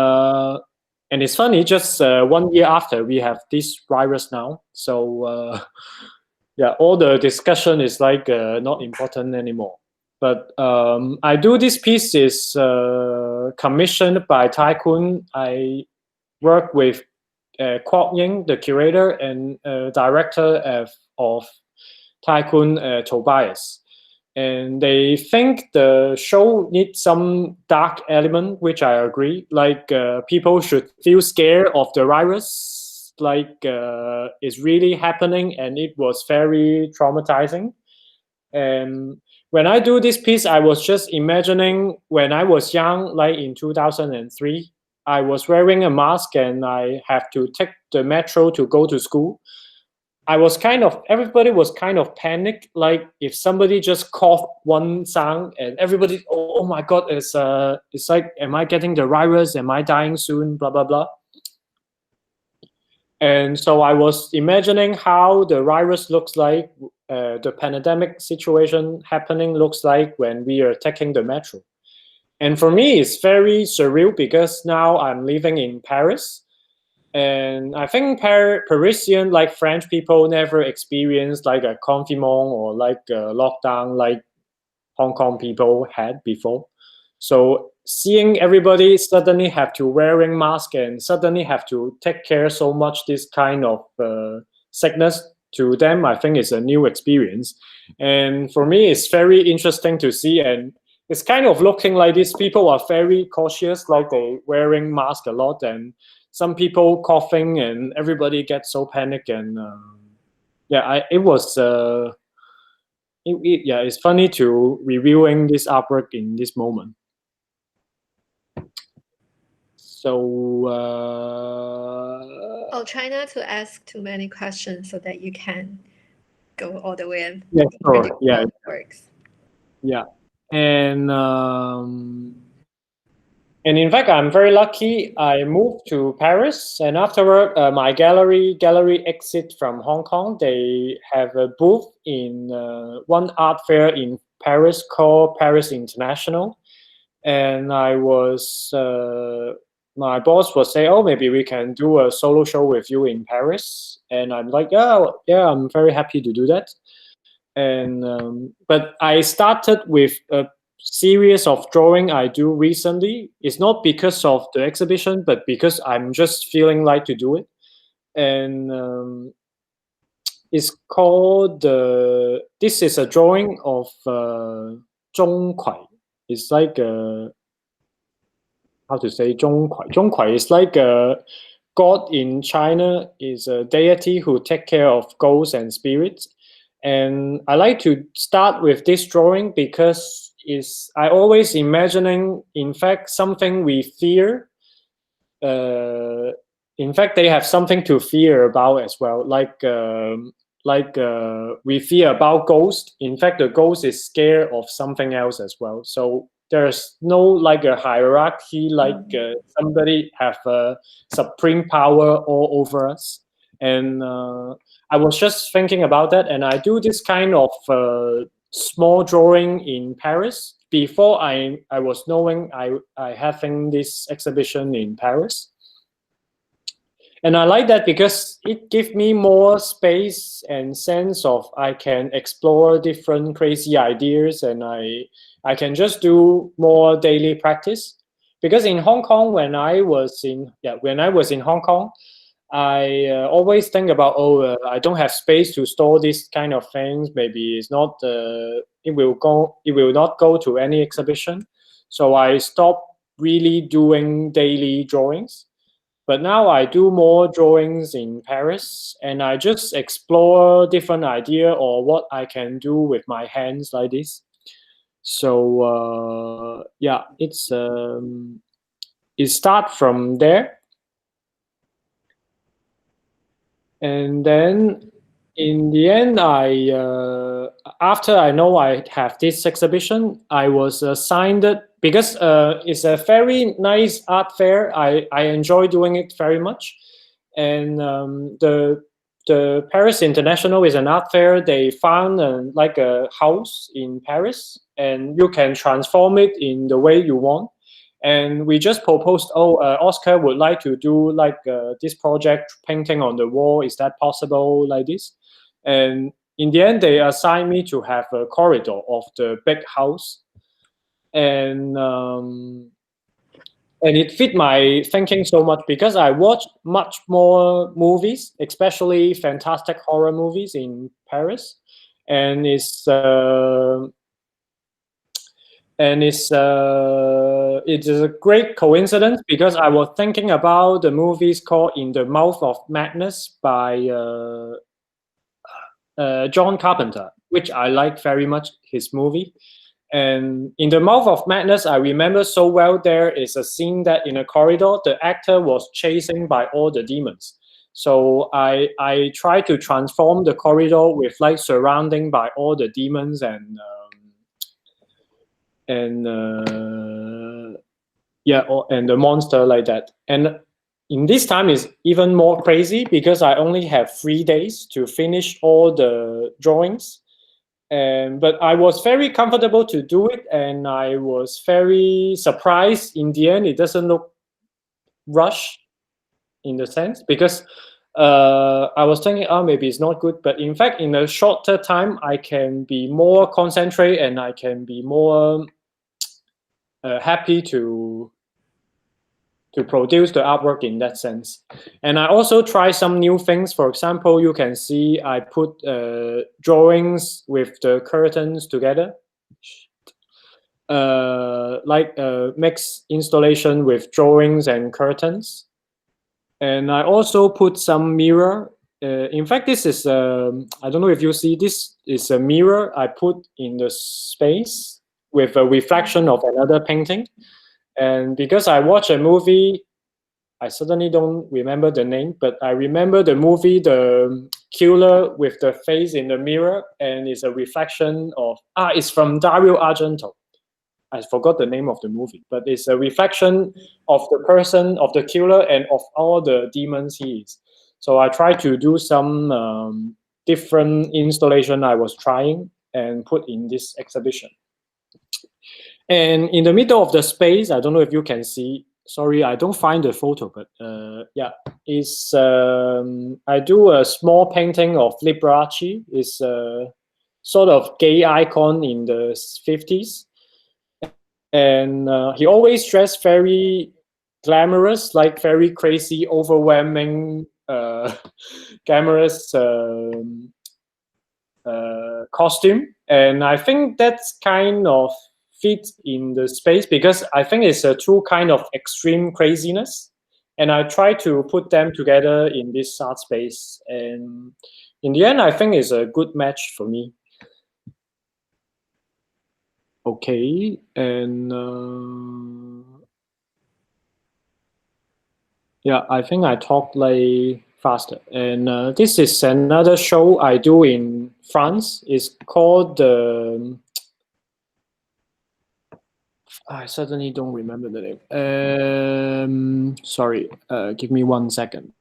it's funny, just 1 year after we have this virus now. So all the discussion is like not important anymore. But I do this piece is commissioned by Tai Kwun. I work with Kwok Ying, the curator and director of Tai Kwun Tobias. And they think the show needs some dark element, which I agree. Like people should feel scared of the virus, like it's really happening, and it was very traumatizing. And when I do this piece, I was just imagining when I was young, like in 2003, I was wearing a mask and I have to take the metro to go to school. Everybody was kind of panicked, like if somebody just coughed one sound and everybody, oh my God, it's like, am I getting the virus? Am I dying soon? Blah, blah, blah. And so I was imagining how the virus looks like, the pandemic situation happening looks like when we are taking the metro. And for me, it's very surreal because now I'm living in Paris. And I think Parisian, like French people, never experienced like a confinement or like a lockdown like Hong Kong people had before. So seeing everybody suddenly have to wearing mask and suddenly have to take care so much this kind of sickness to them, I think is a new experience. And for me, it's very interesting to see. And it's kind of looking like these people are very cautious, like they wearing mask a lot, and some people coughing, and everybody gets so panic. And it's funny to reviewing this artwork in this moment. So I'll try not to ask too many questions so that you can go all the way and yeah, sure. Yeah, how it works. yeah, and in fact, I'm very lucky. I moved to Paris, and afterward, my gallery exit from Hong Kong. They have a booth in one art fair in Paris called Paris International, and I was my boss was saying, "Oh, maybe we can do a solo show with you in Paris," and I'm like, "Yeah, yeah, I'm very happy to do that." And but I started with a series of drawing I do recently. It's not because of the exhibition, but because I'm just feeling like to do it. And it's called this is a drawing of Jomkwan. It's like how to say Jomkwan. Jomkwan is like a god in China, is a deity who take care of ghosts and spirits. And I like to start with this drawing because I always imagining, in fact, something we fear. In fact, they have something to fear about as well. Like we fear about ghosts. In fact, the ghost is scared of something else as well. So there's no like a hierarchy, like somebody have a supreme power all over us. And I was just thinking about that, and I do this kind of small drawing in Paris before I was knowing I having this exhibition in Paris. And I like that because it gives me more space and sense of I can explore different crazy ideas, and I can just do more daily practice. Because in Hong Kong, when I was in Hong Kong, I always think about, I don't have space to store this kind of things. Maybe it's not it will not go to any exhibition. So I stopped really doing daily drawings. But now I do more drawings in Paris, and I just explore different idea or what I can do with my hands like this. So it start from there. And then in the end, after I know I have this exhibition, I was assigned it because it's a very nice art fair. I enjoy doing it very much. And the Paris International is an art fair. They found like a house in Paris, and you can transform it in the way you want. And we just proposed, Oscar would like to do like this project painting on the wall. Is that possible like this? And in the end, they assigned me to have a corridor of the big house. And it fit my thinking so much because I watch much more movies, especially fantastic horror movies in Paris. And it's a great coincidence because I was thinking about the movies called In the Mouth of Madness by John Carpenter. which I like very much, his movie. And in The Mouth of Madness, I remember so well, there is a scene that in a corridor, the actor was chasing by all the demons. So I try to transform the corridor with like surrounding by all the demons and the monster like that. And in this time is even more crazy because I only have 3 days to finish all the drawings. But I was very comfortable to do it, and I was very surprised in the end. It doesn't look rushed in the sense because I was thinking, oh, maybe it's not good. But in fact, in a shorter time, I can be more concentrate and I can be more happy to produce the artwork in that sense. And I also try some new things. For example, you can see I put drawings with the curtains together, like mixed installation with drawings and curtains. And I also put some mirror. In fact, this is, I don't know if you see, this is a mirror I put in the space with a reflection of another painting. And because I watched a movie, I suddenly don't remember the name, but I remember the movie, the killer with the face in the mirror, and it's a reflection of, it's from Dario Argento. I forgot the name of the movie, but it's a reflection of the person, of the killer, and of all the demons he is. So I tried to do some different installation I was trying and put in this exhibition. And in the middle of the space, I don't know if you can see, sorry, I don't find the photo, but yeah, it's, I do a small painting of Liberace. It's a sort of gay icon in the 50s. And he always dressed very glamorous, like very crazy, overwhelming, glamorous costume. And I think that's kind of fit in the space because I think it's a true kind of extreme craziness. And I try to put them together in this art space. And in the end, I think it's a good match for me. Okay, and yeah, I think I talk like faster. And this is another show I do in France. It's called I suddenly don't remember the name. Sorry, give me 1 second.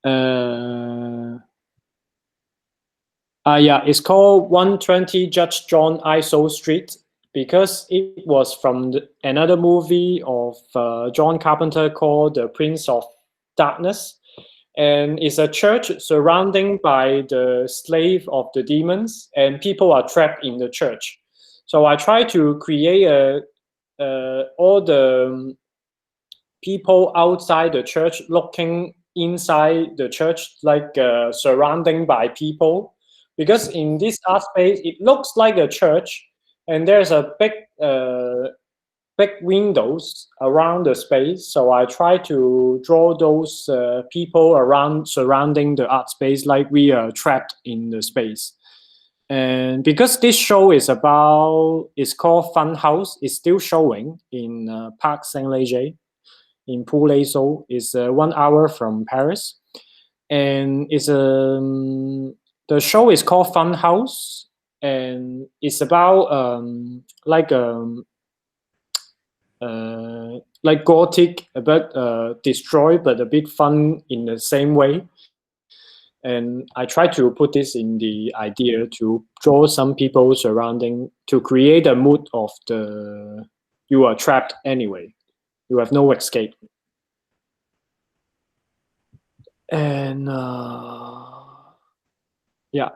Yeah, it's called 120 Judge John ISO Street because it was from another movie of John Carpenter called The Prince of Darkness. And it's a church surrounding by the slave of the demons, and people are trapped in the church. So I try to create all the people outside the church looking inside the church, like surrounding by people. Because in this art space, it looks like a church, and there's a big windows around the space. So I try to draw those people around surrounding the art space like we are trapped in the space. And because this show is it's called Fun House, it's still showing in Parc Saint-Léger in Poulet-Sceaux. It's 1 hour from Paris. And it's the show is called Fun House, and it's about like gothic, but destroyed, but a bit fun in the same way. And I try to put this in the idea to draw some people surrounding to create a mood of you are trapped anyway. You have no escape. And yeah.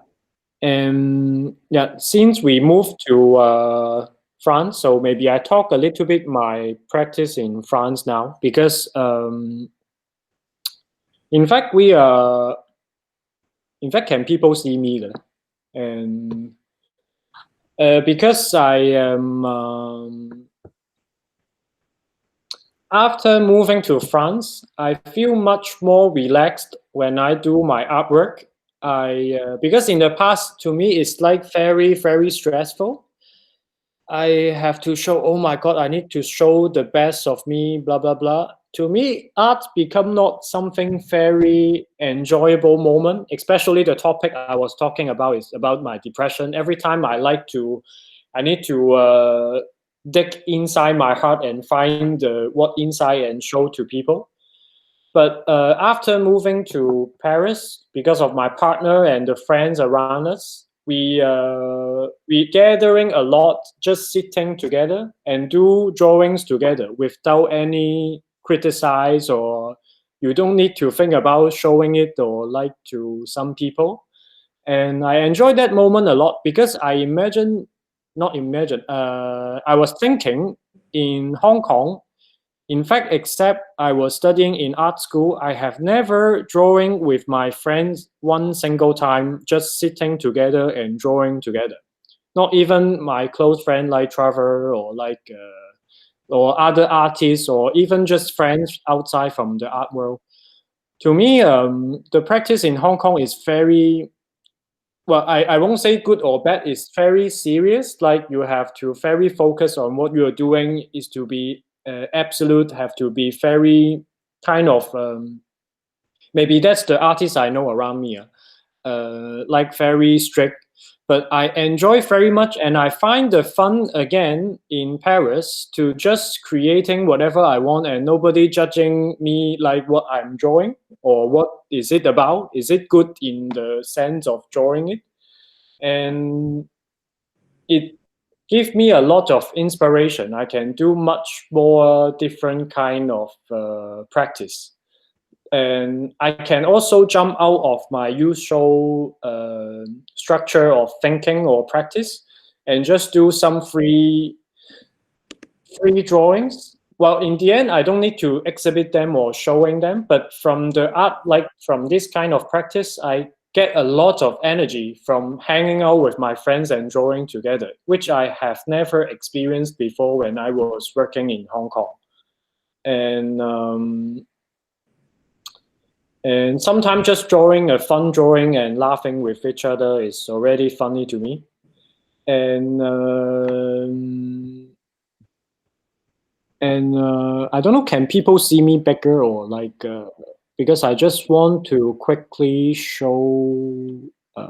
And yeah, since we moved to France, so maybe I talk a little bit my practice in France now, because in fact can people see me? And because I am after moving to France, I feel much more relaxed when I do my artwork. because in the past, to me, it's like very, very stressful. I have to show, oh my God, I need to show the best of me, blah, blah, blah. To me, art become not something very enjoyable moment, especially the topic I was talking about is about my depression. Every time I need to dig inside my heart and find what inside and show to people. But after moving to Paris, because of my partner and the friends around us, we gathering a lot, just sitting together and do drawings together without any criticize, or you don't need to think about showing it or like to some people. And I enjoyed that moment a lot because I was thinking in Hong Kong. In fact, except I was studying in art school, I have never drawing with my friends one single time, just sitting together and drawing together. Not even my close friend like Trevor or or other artists or even just friends outside from the art world. To me, the practice in Hong Kong is very well. I won't say good or bad. It's very serious. Like you have to very focus on what you're doing. Is to be absolute, have to be very kind of maybe that's the artist I know around me, like very strict, but I enjoy very much, and I find the fun again in Paris to just creating whatever I want and nobody judging me like what I'm drawing or what is it about, is it good in the sense of drawing it. And it give me a lot of inspiration. I can do much more different kind of practice, and I can also jump out of my usual structure of thinking or practice, and just do some free drawings. Well, in the end, I don't need to exhibit them or showing them, but from the art, like from this kind of practice, I get a lot of energy from hanging out with my friends and drawing together, which I have never experienced before when I was working in Hong Kong. And sometimes just drawing a fun drawing and laughing with each other is already funny to me. And I don't know, can people see me bigger or like, because I just want to quickly show, I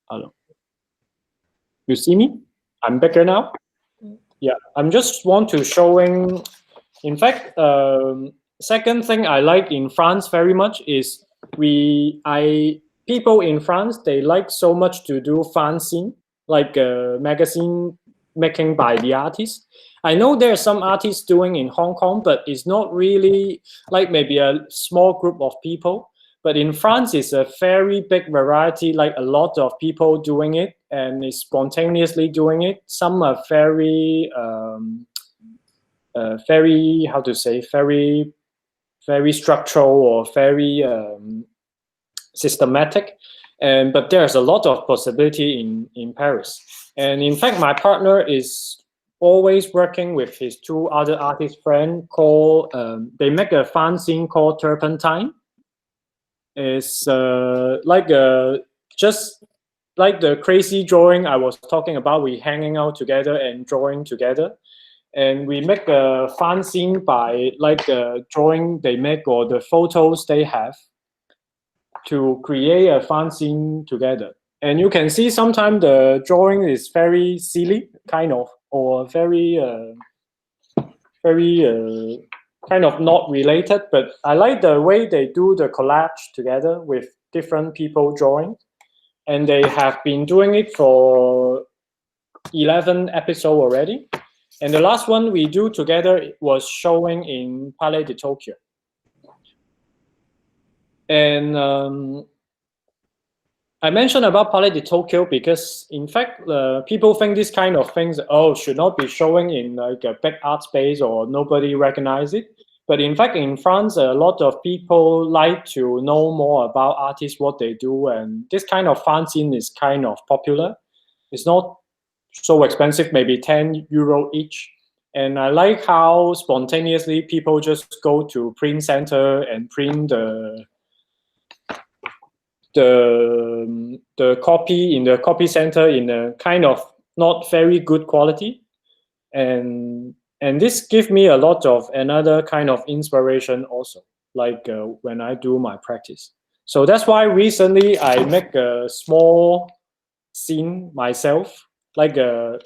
don't know. You see me? I'm bigger now? Yeah, I'm just want to showing, in fact, second thing I like in France very much is people in France, they like so much to do fanzine, like magazine making by the artists. I know there are some artists doing in Hong Kong, but it's not really like maybe a small group of people. But in France, it's a very big variety, like a lot of people doing it and is spontaneously doing it. Some are very very, how to say, very structural or very systematic, and but there's a lot of possibility in Paris. And in fact, my partner is always working with his two other artist friends called they make a fanzine called Turpentine. It's like just like the crazy drawing I was talking about. We hanging out together and drawing together, and we make a fanzine by like the drawing they make or the photos they have to create a fanzine together. And you can see sometimes the drawing is very silly, kind of, or very kind of not related. But I like the way they do the collage together with different people drawing, and they have been doing it for 11 episodes already. And the last one we do together was showing in Palais De Tokyo. And I mentioned about Palais De Tokyo because, in fact, people think this kind of things, should not be showing in like a big art space or nobody recognize it. But in fact, in France, a lot of people like to know more about artists, what they do. And this kind of fanzine is kind of popular. It's not so expensive, maybe 10 euro each. And I like how spontaneously people just go to print center and print the copy in the copy center in a kind of not very good quality, and this gives me a lot of another kind of inspiration also, like when I do my practice. So that's why recently I make a small scene myself, like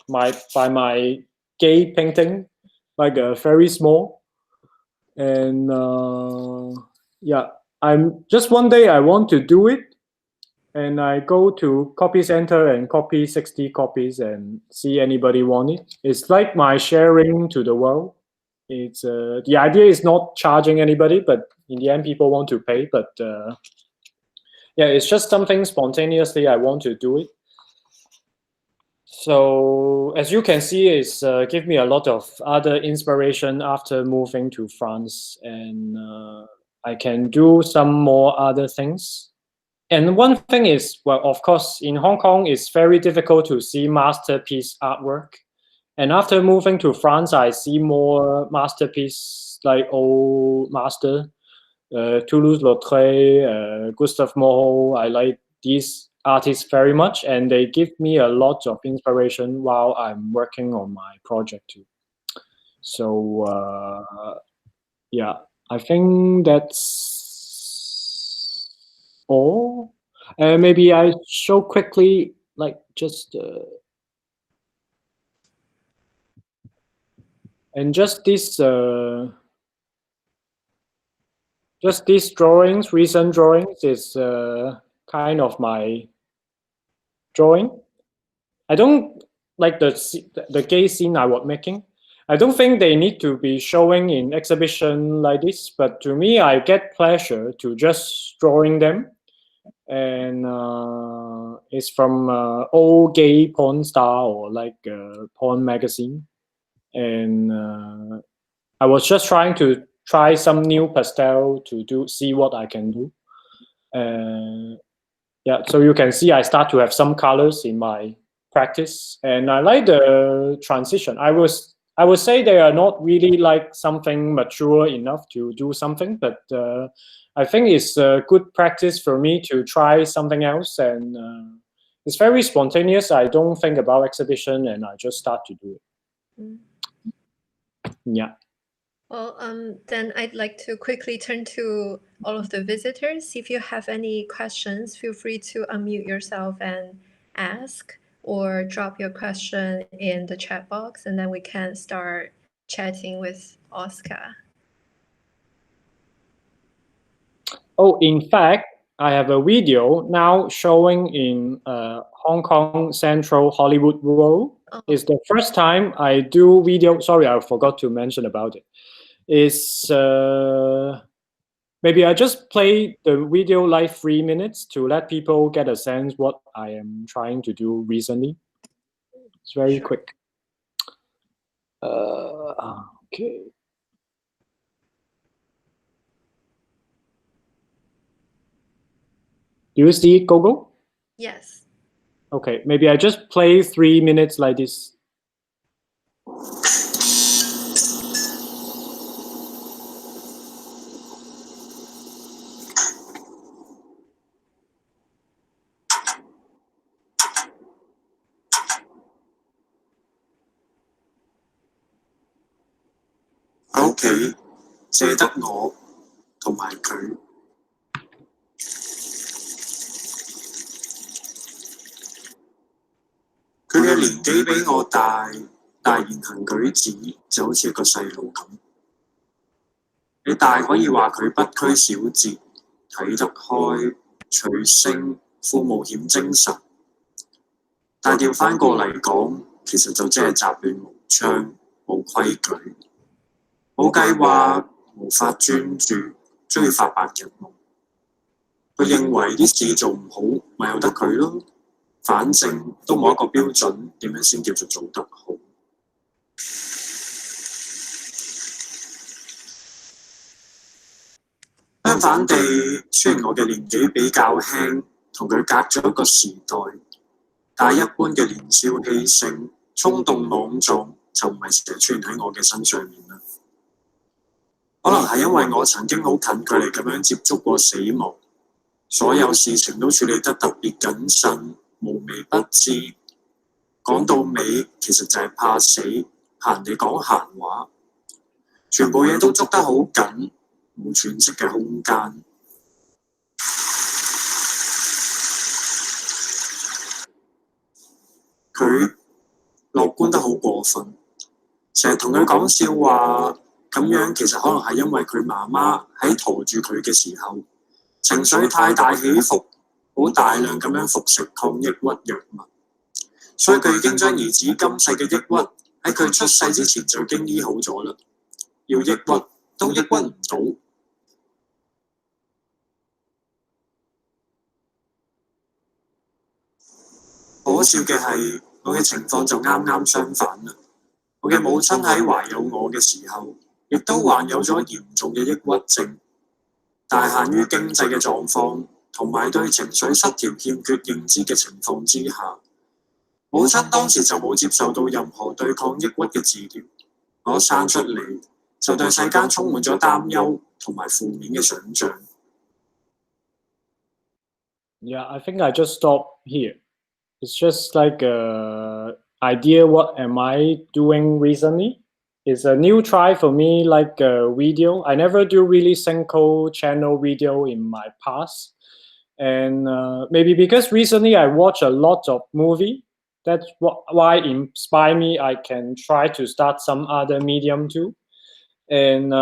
my gay painting, like very small, and yeah, I'm just one day I want to do it, and I go to copy center and copy 60 copies and see anybody want it. It's like my sharing to the world. It's the idea is not charging anybody, but in the end people want to pay. But yeah, it's just something spontaneously I want to do it. So as you can see, it's give me a lot of other inspiration after moving to France, and I can do some more other things. And one thing is, well, of course, in Hong Kong, it's very difficult to see masterpiece artwork. And after moving to France, I see more masterpiece like old master, Toulouse-Lautrec, Gustave Moreau. I like these artists very much, and they give me a lot of inspiration while I'm working on my project too. So yeah, I think that's all. Maybe I show quickly, like just and just these drawings, recent drawings is kind of my drawing. I don't like the gay scene I was making. I don't think they need to be showing in exhibition like this, but to me, I get pleasure to just drawing them. And it's from old gay porn star or like porn magazine. And I was just trying to try some new pastel to see what I can do. Yeah, so you can see I start to have some colors in my practice, and I like the transition. I would say they are not really like something mature enough to do something, but I think it's a good practice for me to try something else, and it's very spontaneous. I don't think about exhibition, and I just start to do it. Yeah. Well, then I'd like to quickly turn to all of the visitors. If you have any questions, feel free to unmute yourself and ask, or drop your question in the chat box, and then we can start chatting with Oscar. Oh, in fact, I have a video now showing in Hong Kong Central Hollywood Road. Oh. It's the first time I do video. Sorry, I forgot to mention about it. It's maybe I just play the video like 3 minutes to let people get a sense what I am trying to do recently. It's very quick. Okay. Do you see it, Gogo? Yes. Okay, maybe I just play 3 minutes like this. OK，借得我同埋佢。佢嘅年紀比我大，但言行舉止就好似一個細路咁。你大可以話佢不拘小節，睇得開，隨性，富冒險精神。但調翻過嚟講，其實就即係雜亂無章，冇規矩。冇計劃，無法專注，中意發白日夢。佢認為啲事做唔好，咪由得佢咯。反正都冇一個標準，點樣先叫做做得好？相反地，雖然我嘅年紀比較輕，同佢隔咗一個時代，但係一般嘅年少氣盛、衝動莽撞就唔係成日出現喺我嘅身上面啦。可能係因為我曾經好近距離咁樣接觸過死亡，所有事情都處理得特別謹慎，無微不至。講到尾，其實就係怕死，怕人哋講閒話。全部嘢都捉得好緊，冇喘息嘅空間。佢樂觀得好過分，成日同佢講笑話，咁樣其實可能係因為佢媽媽喺陀住佢嘅時候，情緒太大起伏，好大量咁樣服食抗抑鬱藥物，所以佢已經將兒子今世嘅抑鬱喺佢出世之前就已經醫好咗啦。要抑鬱都抑鬱唔到。可笑嘅係，我嘅情況就啱啱相反啦。我嘅母親喺懷有我嘅時候，亦都患有咗嚴重嘅抑鬱症，但係限於經濟嘅狀況同埋對情緒失調欠缺認知嘅情況之下，母親當時就冇接受到任何對抗抑鬱嘅治療。我生出嚟就對世間充滿咗擔憂同埋負面嘅想像。Yeah, I think I just stop here. It's just like a idea what am I doing recently. It's a new try for me, like a video. I never do really single channel video in my past. And maybe because recently I watch a lot of movie, that's why inspire me. I can try to start some other medium too. And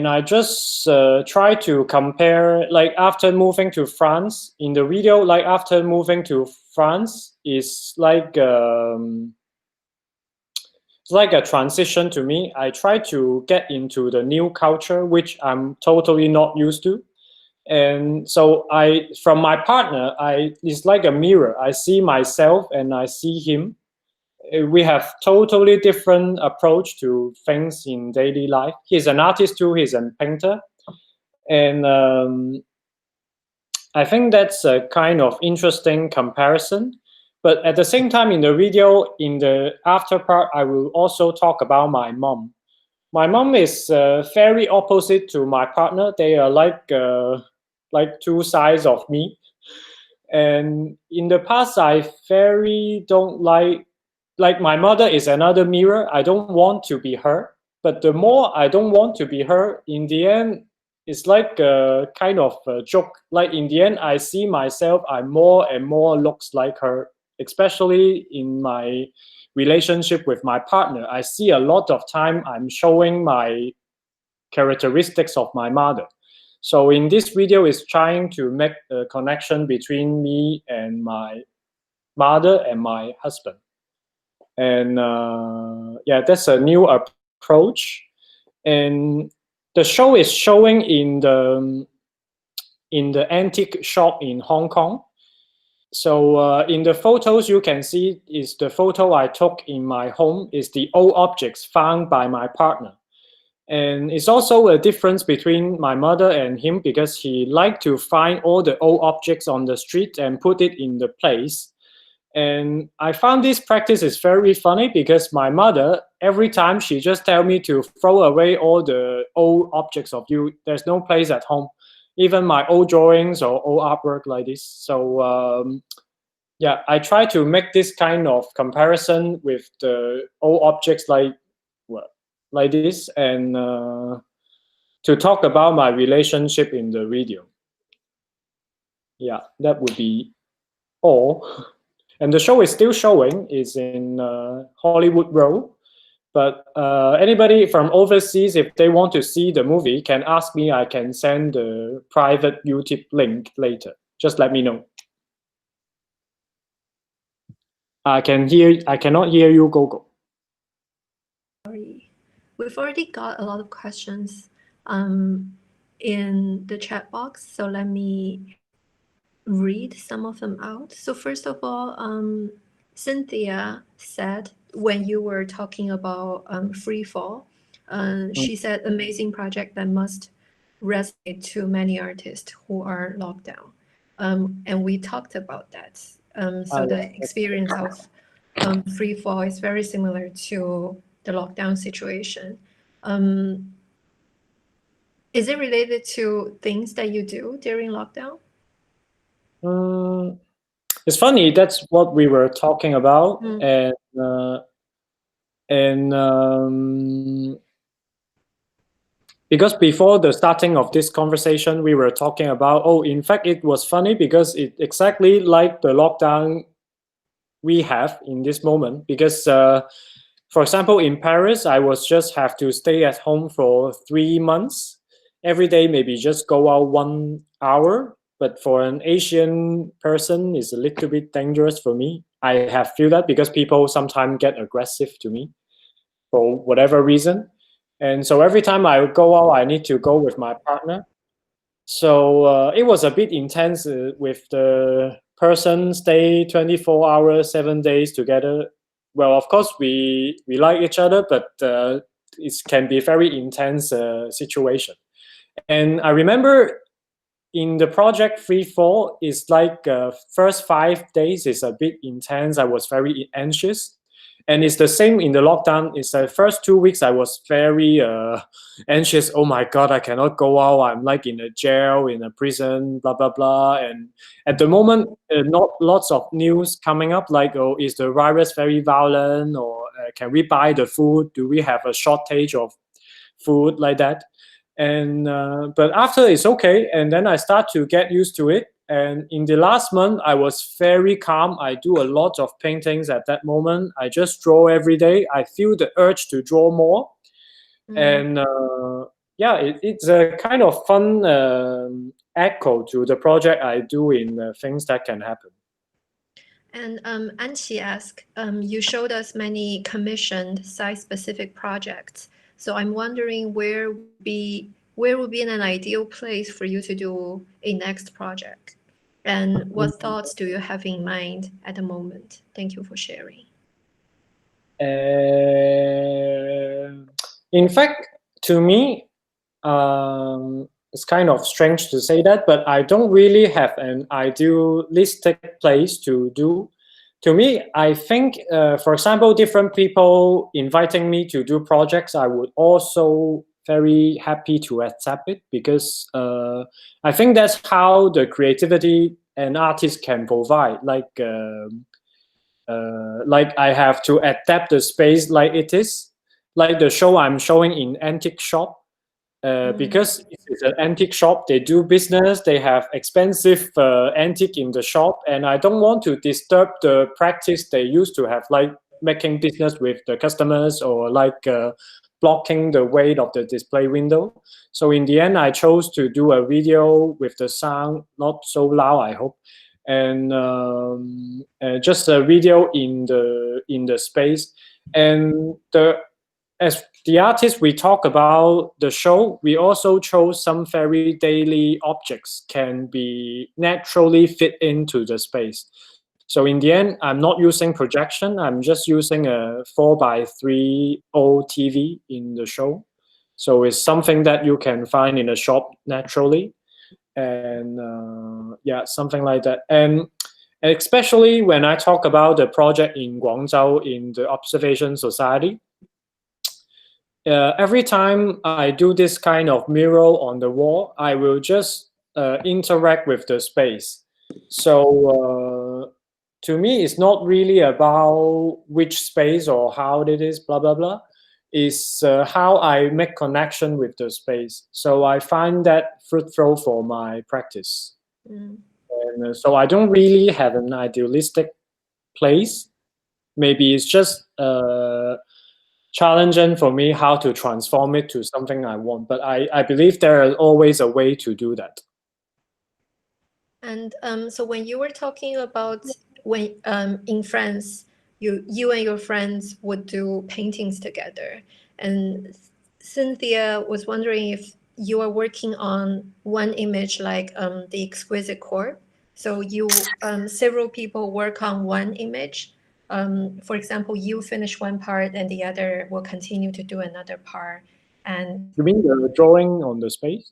I just try to compare, like after moving to France, in the video, like after moving to France is like it's like a transition to me. I try to get into the new culture, which I'm totally not used to. And so from my partner, it's like a mirror. I see myself and I see him. We have totally different approach to things in daily life. He's an artist too. He's a painter, and I think that's a kind of interesting comparison. But at the same time, in the video, in the after part, I will also talk about my mom. My mom is very opposite to my partner. They are like two sides of me. And in the past, I very don't like my mother is another mirror. I don't want to be her, but the more I don't want to be her, in the end, it's like a kind of a joke. Like in the end, I see myself, I more and more looks like her, especially in my relationship with my partner. I see a lot of time I'm showing my characteristics of my mother. So in this video is trying to make a connection between me and my mother and my husband. And yeah, that's a new approach. And the show is showing in the antique shop in Hong Kong. So in the photos you can see is the photo I took in my home is the old objects found by my partner. And it's also a difference between my mother and him because he liked to find all the old objects on the street and put it in the place. And I found this practice is very funny because my mother, every time she just tell me to throw away all the old objects of you, there's no place at home, even my old drawings or old artwork like this. So yeah, I try to make this kind of comparison with the old objects like this and to talk about my relationship in the video. Yeah, that would be all. And the show is still showing. It's in Hollywood Road. But anybody from overseas, if they want to see the movie, can ask me. I can send the private YouTube link later. Just let me know. I cannot hear you, Gogo. Sorry. We've already got a lot of questions in the chat box, so let me read some of them out. So first of all, Cynthia said when you were talking about free fall, she said amazing project that must resonate to many artists who are locked down. And we talked about that. So the experience of free fall is very similar to the lockdown situation. Is it related to things that you do during lockdown? It's funny. That's what we were talking about, Mm. and because before the starting of this conversation, we were talking about, oh, in fact, it was funny because it exactly like the lockdown we have in this moment. Because, for example, in Paris, I was just have to stay at home for 3 months. Every day, maybe just go out 1 hour. But for an Asian person, it's a little bit dangerous for me. I have feel that because people sometimes get aggressive to me for whatever reason. And so every time I go out, I need to go with my partner. So it was a bit intense with the person stay 24 hours, 7 days together. Well, of course, we like each other, but it can be very intense situation. And I remember in the project 3-4, it's like first 5 days is a bit intense. I was very anxious. And it's the same in the lockdown. It's the first 2 weeks I was very anxious. Oh my God, I cannot go out. I'm like in a jail, in a prison, blah, blah, blah. And at the moment, not lots of news coming up like, oh, is the virus very violent? Or can we buy the food? Do we have a shortage of food like that? And but after it's okay, and then I start to get used to it. And in the last month, I was very calm. I do a lot of paintings at that moment. I just draw every day. I feel the urge to draw more, and yeah, it's a kind of fun echo to the project I do in Things That Can Happen. And Anqi asked, you showed us many commissioned site-specific projects. So I'm wondering where would be an ideal place for you to do a next project? And what thoughts do you have in mind at the moment? Thank you for sharing. In fact, to me, it's kind of strange to say that, but I don't really have an idealistic place to do. To me, I think, for example, different people inviting me to do projects, I would also very happy to accept it, because I think that's how the creativity and artists can provide. Like I have to adapt the space like it is, like the show I'm showing in antique shop. Because it's an antique shop, they do business, they have expensive antique in the shop, and I don't want to disturb the practice they used to have, like making business with the customers, or like blocking the weight of the display window. So in the end, I chose to do a video with the sound not so loud, I hope, and just a video in the space. And as the artist we talk about the show, we also chose some very daily objects can be naturally fit into the space. So in the end, I'm not using projection. I'm just using a 4x3 old TV in the show. So it's something that you can find in a shop naturally. And yeah, something like that. And especially when I talk about the project in Guangzhou in the Observation Society, every time I do this kind of mural on the wall, I will just interact with the space. So to me, it's not really about which space or how it is, blah, blah, blah. It's how I make connection with the space. So I find that fruitful for my practice. And so I don't really have an idealistic place. Maybe it's just challenging for me how to transform it to something I want. But I believe there is always a way to do that. And so when you were talking about when in France, you and your friends would do paintings together, and Cynthia was wondering if you are working on one image like the Exquisite Corp. So you several people work on one image. For example, you finish one part and the other will continue to do another part. And You mean the drawing on the space?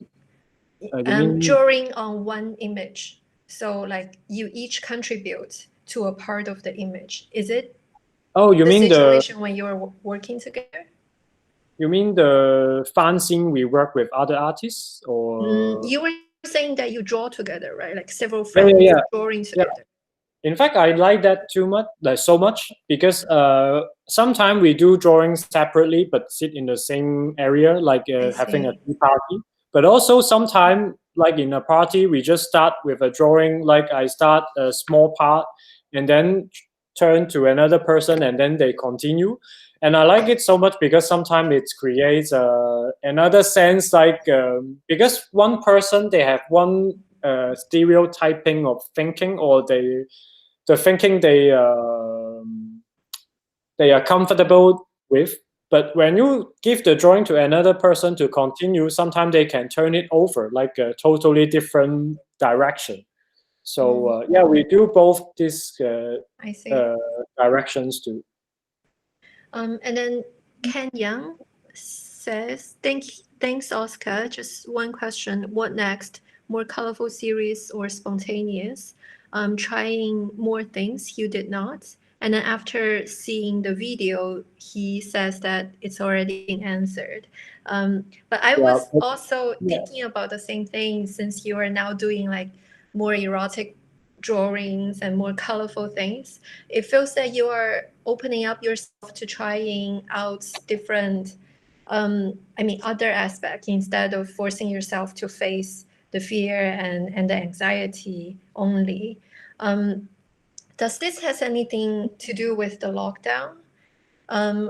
You mean... drawing on one image. So like you each contribute to a part of the image. Is it you the mean situation when you're working together? You mean the fanzine we work with other artists, or? You were saying that you draw together, right? Like several Yeah, friends yeah, yeah. drawing Yeah. together. In fact, I like that too much, like so much, because sometimes we do drawings separately but sit in the same area, like having a see. tea party. But also sometimes, like in a party, we just start with a drawing. Like I start a small part, and then turn to another person, and then they continue. And I like it so much because sometimes it creates another sense, like because one person they have one stereotyping of thinking, or the thinking they are comfortable with. But when you give the drawing to another person to continue, sometimes they can turn it over like a totally different direction. So yeah, we do both these I see. directions too. And then Ken Young says, thanks, Oscar. Just one question. What next? More colorful series or spontaneous? Trying more things you did not? And then after seeing the video, he says that it's already been answered. But I was also thinking about the same thing, since you are now doing like more erotic drawings and more colorful things. It feels that you are opening up yourself to trying out different, other aspects, instead of forcing yourself to face the fear and the anxiety only. Does this has anything to do with the lockdown?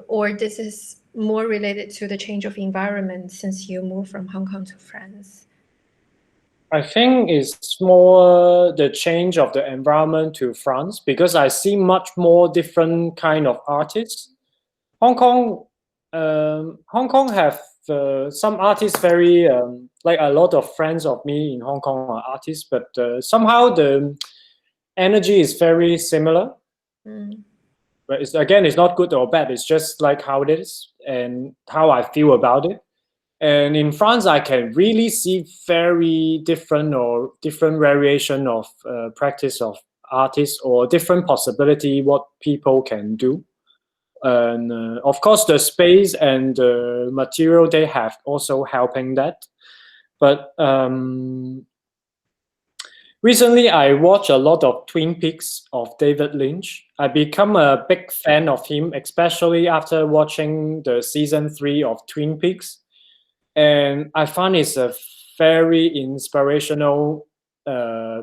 Or this is more related to the change of environment since you moved from Hong Kong to France? I think it's more the change of the environment to France, because I see much more different kind of artists. Hong Kong have some artists very like a lot of friends of me in Hong Kong are artists, but somehow the energy is very similar. But it's not good or bad. It's just like how it is and how I feel about it. And in France, I can really see very different variation of practice of artists, or different possibility what people can do. And of course, the space and the material they have also helping that. But recently, I watched a lot of Twin Peaks of David Lynch. I become a big fan of him, especially after watching the season 3 of Twin Peaks. And I find it's a very inspirational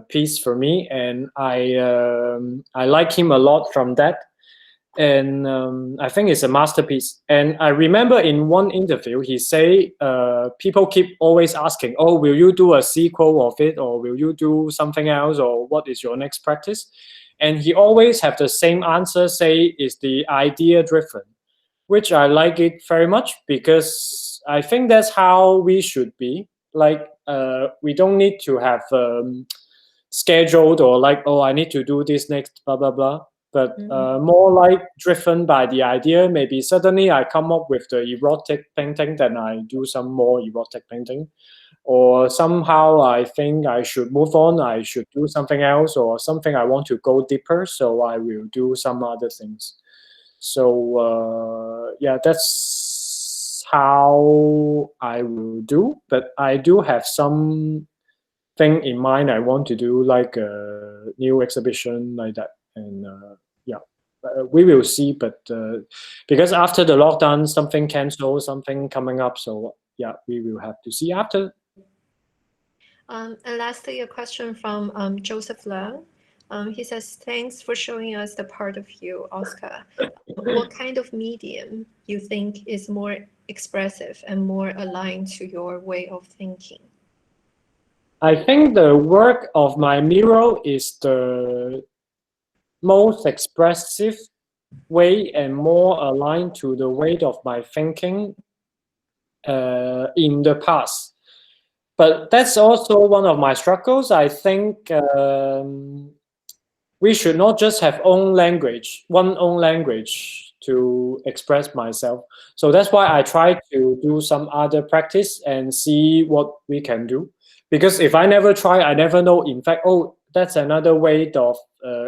piece for me, and I like him a lot from that. And I think it's a masterpiece. And I remember in one interview he say people keep always asking, "Oh, will you do a sequel of it, or will you do something else, or what is your next practice?" And he always have the same answer, say is the idea driven, which I like it very much, because I think that's how we should be. Like we don't need to have scheduled, or like, oh, I need to do this next, blah blah blah. But more like driven by the idea. Maybe suddenly I come up with the erotic painting, then I do some more erotic painting. Or somehow I think I should move on, I should do something else, or something I want to go deeper, so I will do some other things. So yeah, that's how I will do. But I do have some thing in mind I want to do, like a new exhibition like that. And yeah, we will see. But because after the lockdown, something canceled, something coming up. So yeah, we will have to see after. And lastly, a question from Joseph Leung. He says, thanks for showing us the part of you, Oscar. What kind of medium you think is more expressive and more aligned to your way of thinking? I think the work of my mural is the most expressive way and more aligned to the way of my thinking in the past. But that's also one of my struggles. I think we should not just have one own language to express myself. So that's why I try to do some other practice and see what we can do. Because if I never try, I never know. In fact, oh, that's another way of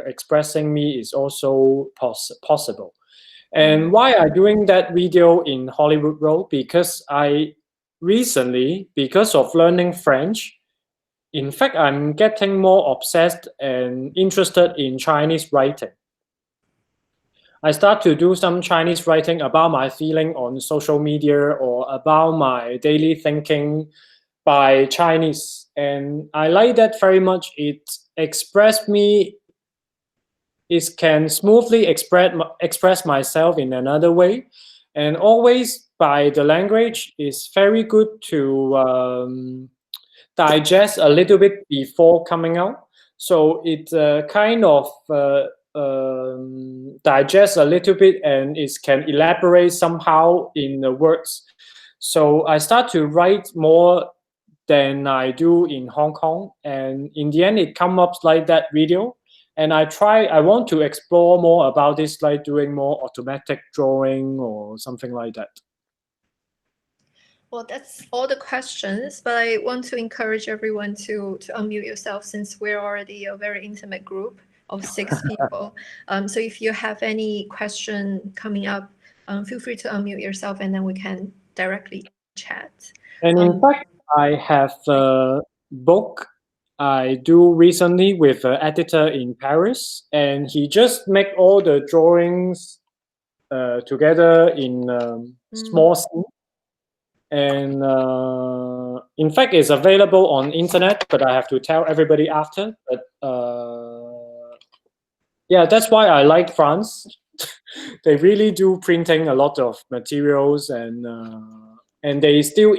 expressing me is also possible. And why I'm doing that video in Hollywood Road? Because I recently, because of learning French, in fact, I'm getting more obsessed and interested in Chinese writing. I start to do some Chinese writing about my feeling on social media or about my daily thinking by Chinese. And I like that very much. It expressed me, it can smoothly express myself in another way. And always by the language is very good to digest a little bit before coming out. So it kind of digest a little bit and it can elaborate somehow in the words. So I start to write more than I do in Hong Kong, and in the end it comes up like that video. And I want to explore more about this, like doing more automatic drawing or something like that. Well, that's all the questions, but I want to encourage everyone to unmute yourself since we're already a very intimate group of 6 people. So if you have any question coming up, feel free to unmute yourself and then we can directly chat. And in fact, I have a book I do recently with an editor in Paris, and he just make all the drawings together in small scene. And in fact, it's available on internet, but I have to tell everybody after. But yeah, that's why I like France. They really do printing a lot of materials, and they still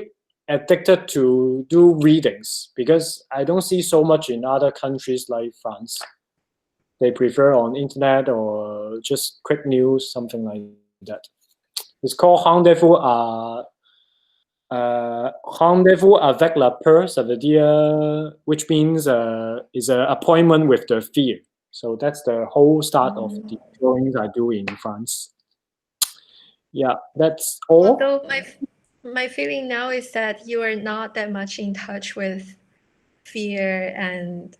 addicted to do readings, because I don't see so much in other countries like France. They prefer on internet or just quick news, something like that. It's called Rendez-vous avec la peur, ça veut dire, which means is an appointment with the fear. So that's the whole start of the drawings I do in France. Yeah, that's all. Although my feeling now is that you are not that much in touch with fear and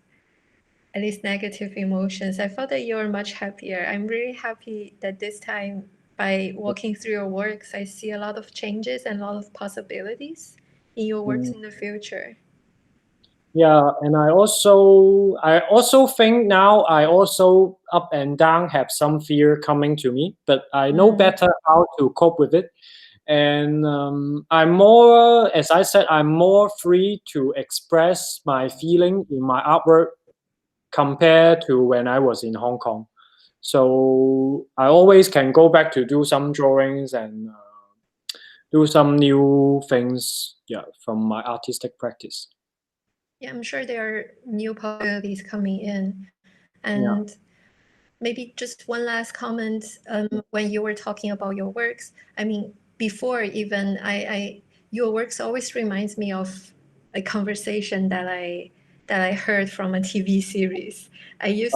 at least negative emotions. I felt that you're much happier. I'm really happy that this time, by walking through your works, I see a lot of changes and a lot of possibilities in your works in the future. Yeah, and I also think now I also up and down have some fear coming to me, but I know better how to cope with it. And I'm more, as I said, I'm more free to express my feeling in my artwork compared to when I was in Hong Kong. So I always can go back to do some drawings and do some new things, yeah, from my artistic practice. Yeah, I'm sure there are new possibilities coming in. And maybe just one last comment, when you were talking about your works, I mean, before even your works always reminds me of a conversation that I heard from a TV series. I used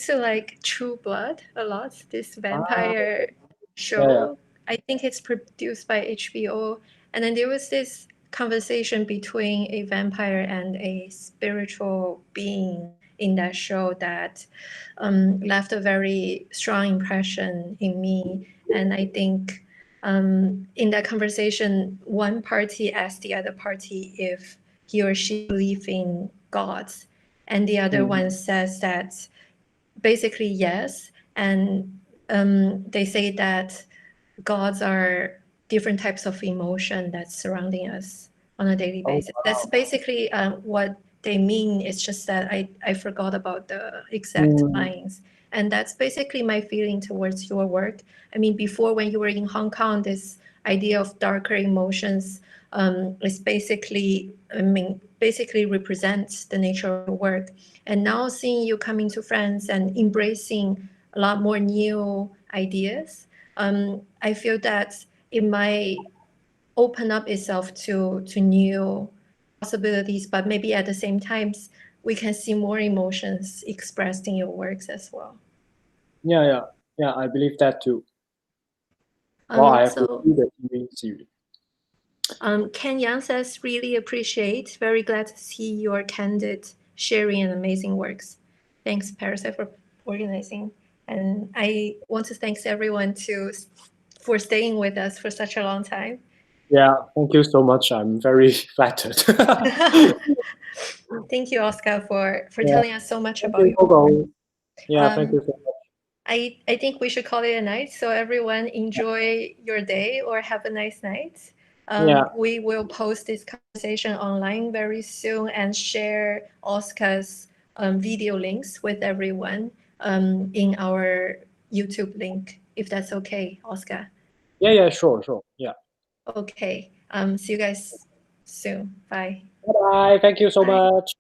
to like True Blood a lot, this vampire show. I think it's produced by HBO. And then there was this conversation between a vampire and a spiritual being in that show that left a very strong impression in me. And I think in that conversation, one party asked the other party if he or she believed in gods, and the other one says that basically yes. And they say that gods are different types of emotion that's surrounding us on a daily basis. That's basically what they mean. It's just that I forgot about the exact lines. And that's basically my feeling towards your work. I mean, before when you were in Hong Kong, this idea of darker emotions is basically represents the nature of your work. And now seeing you coming to France and embracing a lot more new ideas, I feel that it might open up itself to new possibilities, but maybe at the same time, we can see more emotions expressed in your works as well. Yeah, I believe that too. Well, I have to see the TV series. Ken Yang says, really appreciate, very glad to see your candid sharing and amazing works. Thanks, Parasite, for organizing And I want to thank everyone for staying with us for such a long time. Yeah, thank you so much. I'm very flattered. Thank you, Oscar, for Yeah. telling us so much Thank about you, your work. Gogo. Yeah, thank you so much. I think we should call it a night. So everyone enjoy your day or have a nice night. Yeah. We will post this conversation online very soon and share Oscar's video links with everyone in our YouTube link, if that's okay, Oscar. Yeah, sure. Yeah. Okay. See you guys soon. Bye. Bye. Thank you so Bye. much.